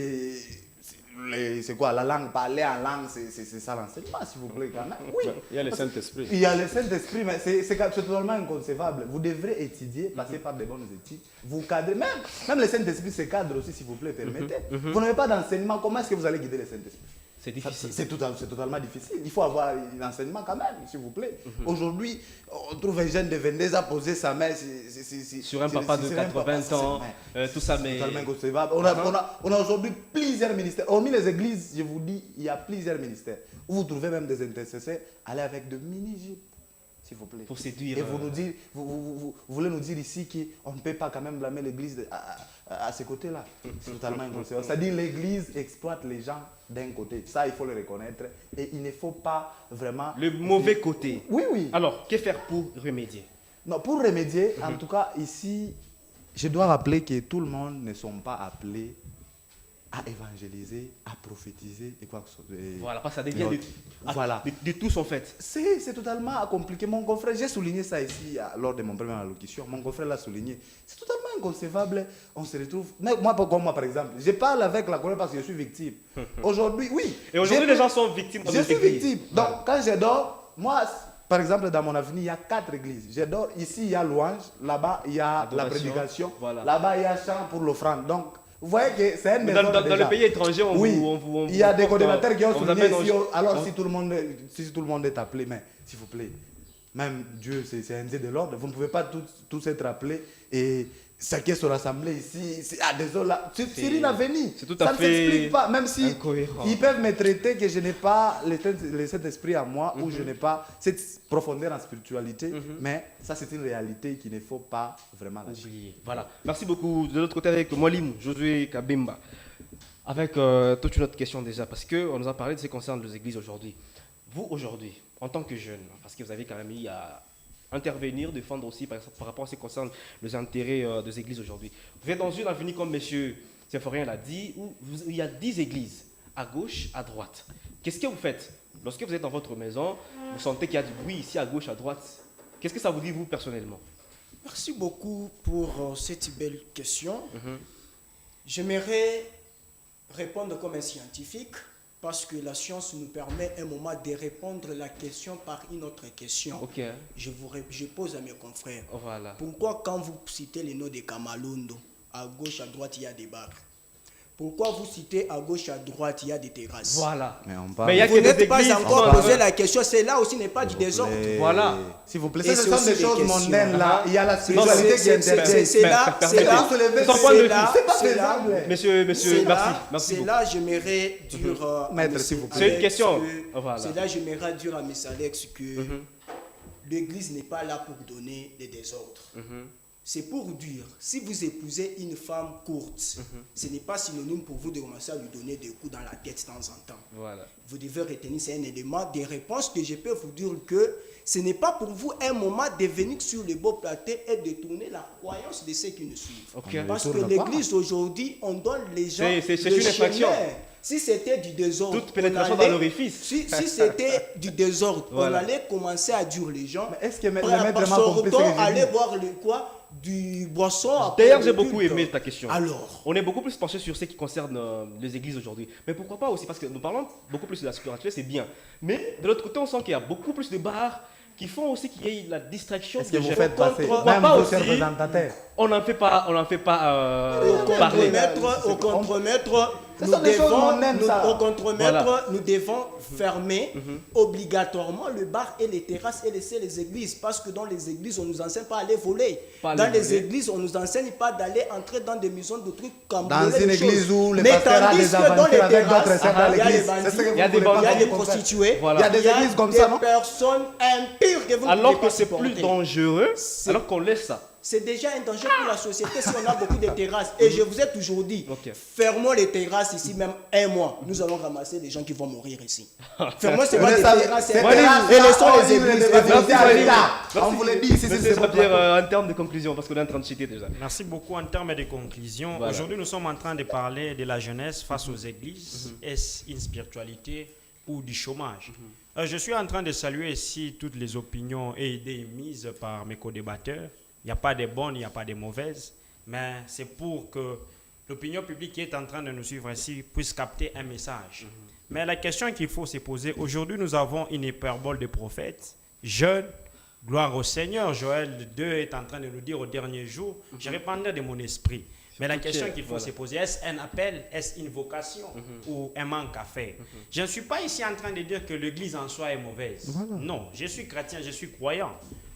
c'est quoi la langue, parler en langue, c'est ça l'enseignement, s'il vous plaît, quand même. Oui.
Il y a le Saint-Esprit.
Il y a le Saint-Esprit, mais c'est totalement inconcevable. Vous devrez étudier, passer par des bonnes études, vous cadrer. Même le Saint-Esprit se cadre aussi, s'il vous plaît, permettez. Vous n'avez pas d'enseignement, comment est-ce que vous allez guider le Saint-Esprit?
C'est difficile.
C'est totalement difficile. Il faut avoir un enseignement quand même, s'il vous plaît. Aujourd'hui, on trouve un jeune de 22 ans poser sa main
sur un papa de 80 ans, tout ça, mais...
C'est totalement inconcevable. On a aujourd'hui plusieurs ministères. Hormis les églises, je vous dis, il y a plusieurs ministères. Où vous trouvez même des intercesseurs, allez avec de mini-jupes, s'il vous plaît.
Pour séduire...
Et vous voulez nous dire ici qu'on ne peut pas quand même blâmer l'église à ce côté-là. C'est totalement inconcevable. C'est-à-dire l'église exploite les gens d'un côté. Ça, il faut le reconnaître. Et il ne faut pas vraiment...
Le mauvais côté.
Oui, oui.
Alors, que faire pour remédier?
Non, pour remédier, en tout cas, ici, je dois rappeler que tout le monde ne sont pas appelés à évangéliser, à prophétiser et quoi que ce soit.
Voilà, parce que ça devient de tous en fait.
C'est totalement compliqué. Mon confrère, j'ai souligné ça ici lors de mon première allocution. Mon confrère l'a souligné. C'est totalement inconcevable. On se retrouve. Moi, par exemple, je parle avec la colère parce que je suis victime. Aujourd'hui, oui.
Et aujourd'hui, les gens sont victimes de
Je suis victime. Donc, quand je dors, moi, par exemple, dans mon avenir, il y a 4 églises. Je dors. Ici, il y a louange. Là-bas, il y a la prédication.
Voilà.
Là-bas, il y a chant pour l'offrande. Donc, vous voyez que c'est un désordre
dans
déjà.
les pays étrangers,
il y a des coordinateurs qui ont souligné ici. Alors, si tout le monde est appelé, mais s'il vous plaît, même Dieu, c'est un Dieu de l'ordre. Vous ne pouvez pas tous être appelés et chacun se rassembler ici. Désolé, Cyril a venu.
C'est tout
ça
à
ne
fait
s'explique pas, même si
incohérent.
ils peuvent me traiter que je n'ai pas le Saint-Esprit à moi ou je n'ai pas cette profondeur en spiritualité, mais ça c'est une réalité qu'il ne faut pas vraiment lâcher.
Oublier. Voilà. Merci beaucoup. De l'autre côté, avec Mwalim, Josué Kabemba. Avec toute une autre question déjà, parce qu'on nous a parlé de ce qui concerne les églises aujourd'hui. Vous, aujourd'hui, en tant que jeune, parce que vous avez quand même eu à intervenir, défendre aussi par rapport à ce qui concerne les intérêts des églises aujourd'hui. Vous êtes dans une avenue, comme M. Symphorien l'a dit, où il y a 10 églises, à gauche, à droite. Qu'est-ce que vous faites? Lorsque vous êtes dans votre maison, vous sentez qu'il y a du bruit ici, à gauche, à droite. Qu'est-ce que ça vous dit, vous, personnellement?
Merci beaucoup pour cette belle question. J'aimerais répondre comme un scientifique parce que la science nous permet un moment de répondre la question par une autre question.
Ok.
Je pose à mes confrères.
Voilà.
Pourquoi quand vous citez le nom de Kamalondo, à gauche, à droite, il y a des bars? Pourquoi vous citez à gauche, à droite, il y a des terrasses?
Voilà.
Mais
il y a
vous
que
n'êtes
des
pas
églises
encore posé la question. C'est là aussi n'est pas du désordre.
Voilà.
S'il vous plaît,
Et
ce
c'est
sont
aussi
des
des
choses
questions.
mondaines là. Il y a la
Non,
spiritualité qui intervient.
c'est là, c'est là,
C'est pas faisable.
Monsieur,
c'est là,
merci
c'est
beaucoup.
là, j'aimerais dire
Maître, s'il vous plaît.
C'est une question.
que-
Voilà.
C'est là, j'aimerais dire à M. Alex que l'Église n'est pas là pour donner des désordres. C'est pour dire, si vous épousez une femme courte, ce n'est pas synonyme pour vous de commencer à lui donner des coups dans la tête de temps en temps.
Voilà.
Vous devez retenir, c'est un élément de réponse que je peux vous dire que ce n'est pas pour vous un moment de venir sur le beau plateau et de tourner la croyance de ceux qui nous suivent.
Ok.
Parce que
tourne pas.
l'Église aujourd'hui, on donne les gens
C'est
le
une infraction.
chemin. Si c'était du désordre,
Toute pénétration
on allait-
dans l'orifice.
Si c'était du désordre,
Voilà.
on allait commencer à dire les gens.
Mais est-ce que le maître m'a compris ce que
Sortons,
je
aller
dis?
boire le quoi? Du boisson. après
D'ailleurs,
le
j'ai beaucoup
culte.
aimé ta question.
Alors,
On est beaucoup plus penché sur ce qui concerne les églises aujourd'hui. Mais pourquoi pas aussi? Parce que nous parlons beaucoup plus de la spiritualité, c'est bien. Mais de l'autre côté, on sent qu'il y a beaucoup plus de bars qui font aussi qu'il y ait la distraction.
Est-ce que
des
vous
gens.
faites passer,
Pourquoi
même
pas
vos
aussi,
chers présentateurs?
on n'en fait pas parler.
au contre-maître,
Ce
nous
sont des choses
devons,
mondaines, ça.
au contre-maître,
Voilà.
nous devons fermer obligatoirement le bar et les terrasses et laisser les églises. Parce que dans les églises, on ne nous enseigne pas à aller voler.
Pas
Dans
aller
les
voler.
églises, on ne nous enseigne pas d'aller entrer dans des maisons de trucs comme
Dans une église où le
Mais
pasteur a
tandis
des
que dans les
aventures avec d'autres
terrasses,
sœurs dans
il y a les
l'église.
bandits,
C'est ce que vous
il y a des
voulez pas
il y a
qu'on
des
comprenne.
prostituées,
Voilà.
Il y a des églises comme ça, non?
personnes impures que vous ne
Alors
pouvez
que
pas
c'est plus
supporter.
dangereux, alors qu'on laisse ça.
c'est déjà un danger pour la société si on a beaucoup de terrasses. Et je vous ai toujours dit, fermons les terrasses ici même un mois. Nous allons ramasser des gens qui vont mourir ici. Fermons ces terrasses et laissons les églises.
On vous l'a dit,
c'est pas bien en termes de conclusion, parce qu'on est en train de citer déjà.
Merci beaucoup. En termes de conclusion,
Voilà.
aujourd'hui nous sommes en train de parler de la jeunesse face aux églises. Est-ce une spiritualité ou du chômage? Je suis en train de saluer ici toutes les opinions et idées émises par mes co-débatteurs. Il n'y a pas de bonnes, il n'y a pas de mauvaises, mais c'est pour que l'opinion publique qui est en train de nous suivre ici puisse capter un message. Mais la question qu'il faut se poser, aujourd'hui nous avons une hyperbole de prophètes, jeunes, gloire au Seigneur. Joël 2 est en train de nous dire au dernier jour, je répandrai de mon esprit. Mais la question qu'il faut se poser, est-ce un appel, est-ce une vocation ou un manque à faire? Je ne suis pas ici en train de dire que l'église en soi est mauvaise. Non, je suis chrétien, je suis croyant.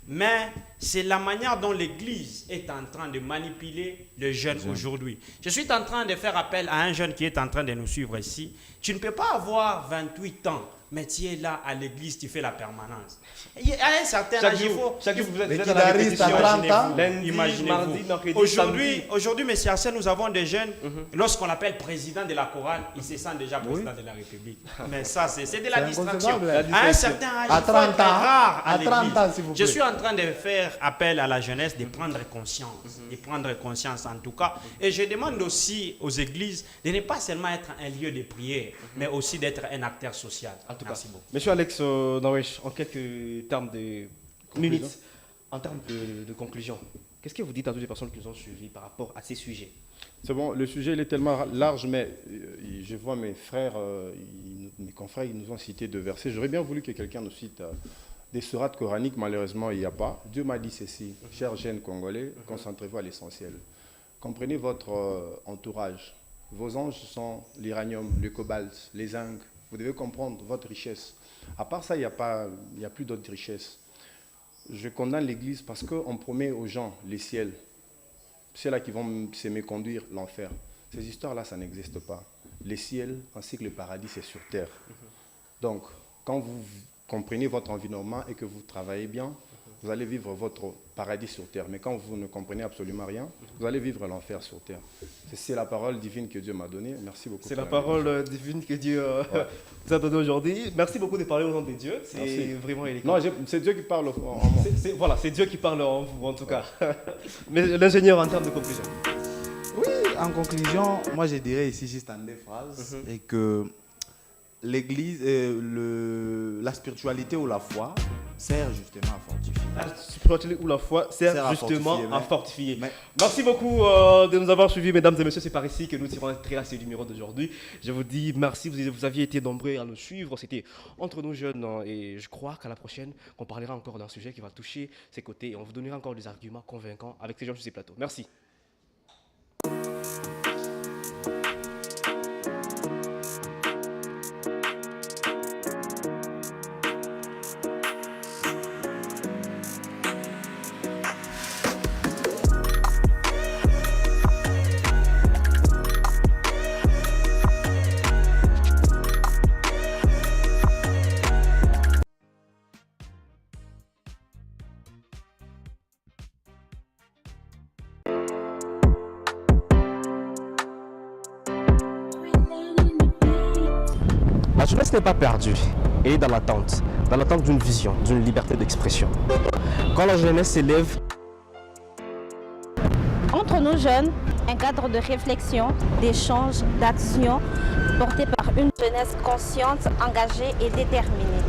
Mais c'est la manière dont l'église est en train de manipuler les jeunes aujourd'hui. Je suis en train de faire appel à un jeune qui est en train de nous suivre ici. Tu ne peux pas avoir 28 ans, mais tu es là à l'église, tu fais la permanence. À un certain âge, il faut...
Chaque jour, vous êtes
Mais
dans
qu'il
la
arrive
répétition.
à 30 ans,
Lundi, mardi,
Imaginez-vous.
mercredi, samedi.
Aujourd'hui, M. Arsène, nous avons des jeunes, lorsqu'on l'appelle président de la chorale, il se sent déjà président de la République. Mais ça, c'est de la distraction. À un certain âge,
À
il faut être
30 ans,
rare
à 30 ans,
l'église.
s'il vous
Je
plaît.
suis en train de faire appel à la jeunesse de prendre conscience, de prendre conscience en tout cas. Et je demande aussi aux églises de ne pas seulement être un lieu de prière, mais aussi d'être un acteur social.
En tout cas,
Merci beaucoup.
Monsieur Alex Nawesh, en quelques termes de minutes, en termes de conclusion, qu'est-ce que vous dites à toutes les personnes qui nous ont suivis par rapport à ces sujets?
C'est bon, le sujet il est tellement large, mais je vois mes frères, mes confrères, ils nous ont cité 2 versets. J'aurais bien voulu que quelqu'un nous cite des sourates coraniques, malheureusement il n'y a pas. Dieu m'a dit ceci, chers jeunes Congolais, concentrez-vous à l'essentiel. Comprenez votre entourage. Vos anges sont l'uranium, le cobalt, les zinc. Vous devez comprendre votre richesse. À part ça, il n'y a plus d'autres richesses. Je condamne l'Église parce qu'on promet aux gens les ciels. C'est là qui vont se méconduire l'enfer. Ces histoires-là, ça n'existe pas. Les ciels ainsi que le paradis, c'est sur terre. Donc, quand vous comprenez votre environnement et que vous travaillez bien, vous allez vivre votre paradis sur terre. Mais quand vous ne comprenez absolument rien, vous allez vivre l'enfer sur terre. C'est la parole divine que Dieu m'a donnée. Merci beaucoup.
C'est la parole divine que Dieu nous a donnée aujourd'hui. Merci beaucoup de parler au nom de Dieu. C'est
Merci.
vraiment élégant.
Non, c'est Dieu qui parle en moi.
Voilà, c'est Dieu qui parle en vous, en tout cas. Mais l'ingénieur, en termes de conclusion.
Oui, en conclusion, moi je dirais ici juste en 2 phrases et que l'église, la spiritualité ou la foi sert justement à fortifier.
La spiritualité ou la foi sert
à
justement
fortifier,
à
mais-
fortifier.
mais-
Merci beaucoup de nous avoir suivis, mesdames et messieurs. C'est par ici que nous tirons un trait à ce numéro d'aujourd'hui. Je vous dis merci, vous aviez été nombreux à nous suivre. C'était Entre nous jeunes et je crois qu'à la prochaine, on parlera encore d'un sujet qui va toucher ces côtés et on vous donnera encore des arguments convaincants avec ces gens sur ces plateaux. Merci. La jeunesse n'est pas perdue, elle est dans l'attente d'une vision, d'une liberté d'expression. Quand la jeunesse s'élève,
Entre nous jeunes, un cadre de réflexion, d'échange, d'action porté par une jeunesse consciente, engagée et déterminée.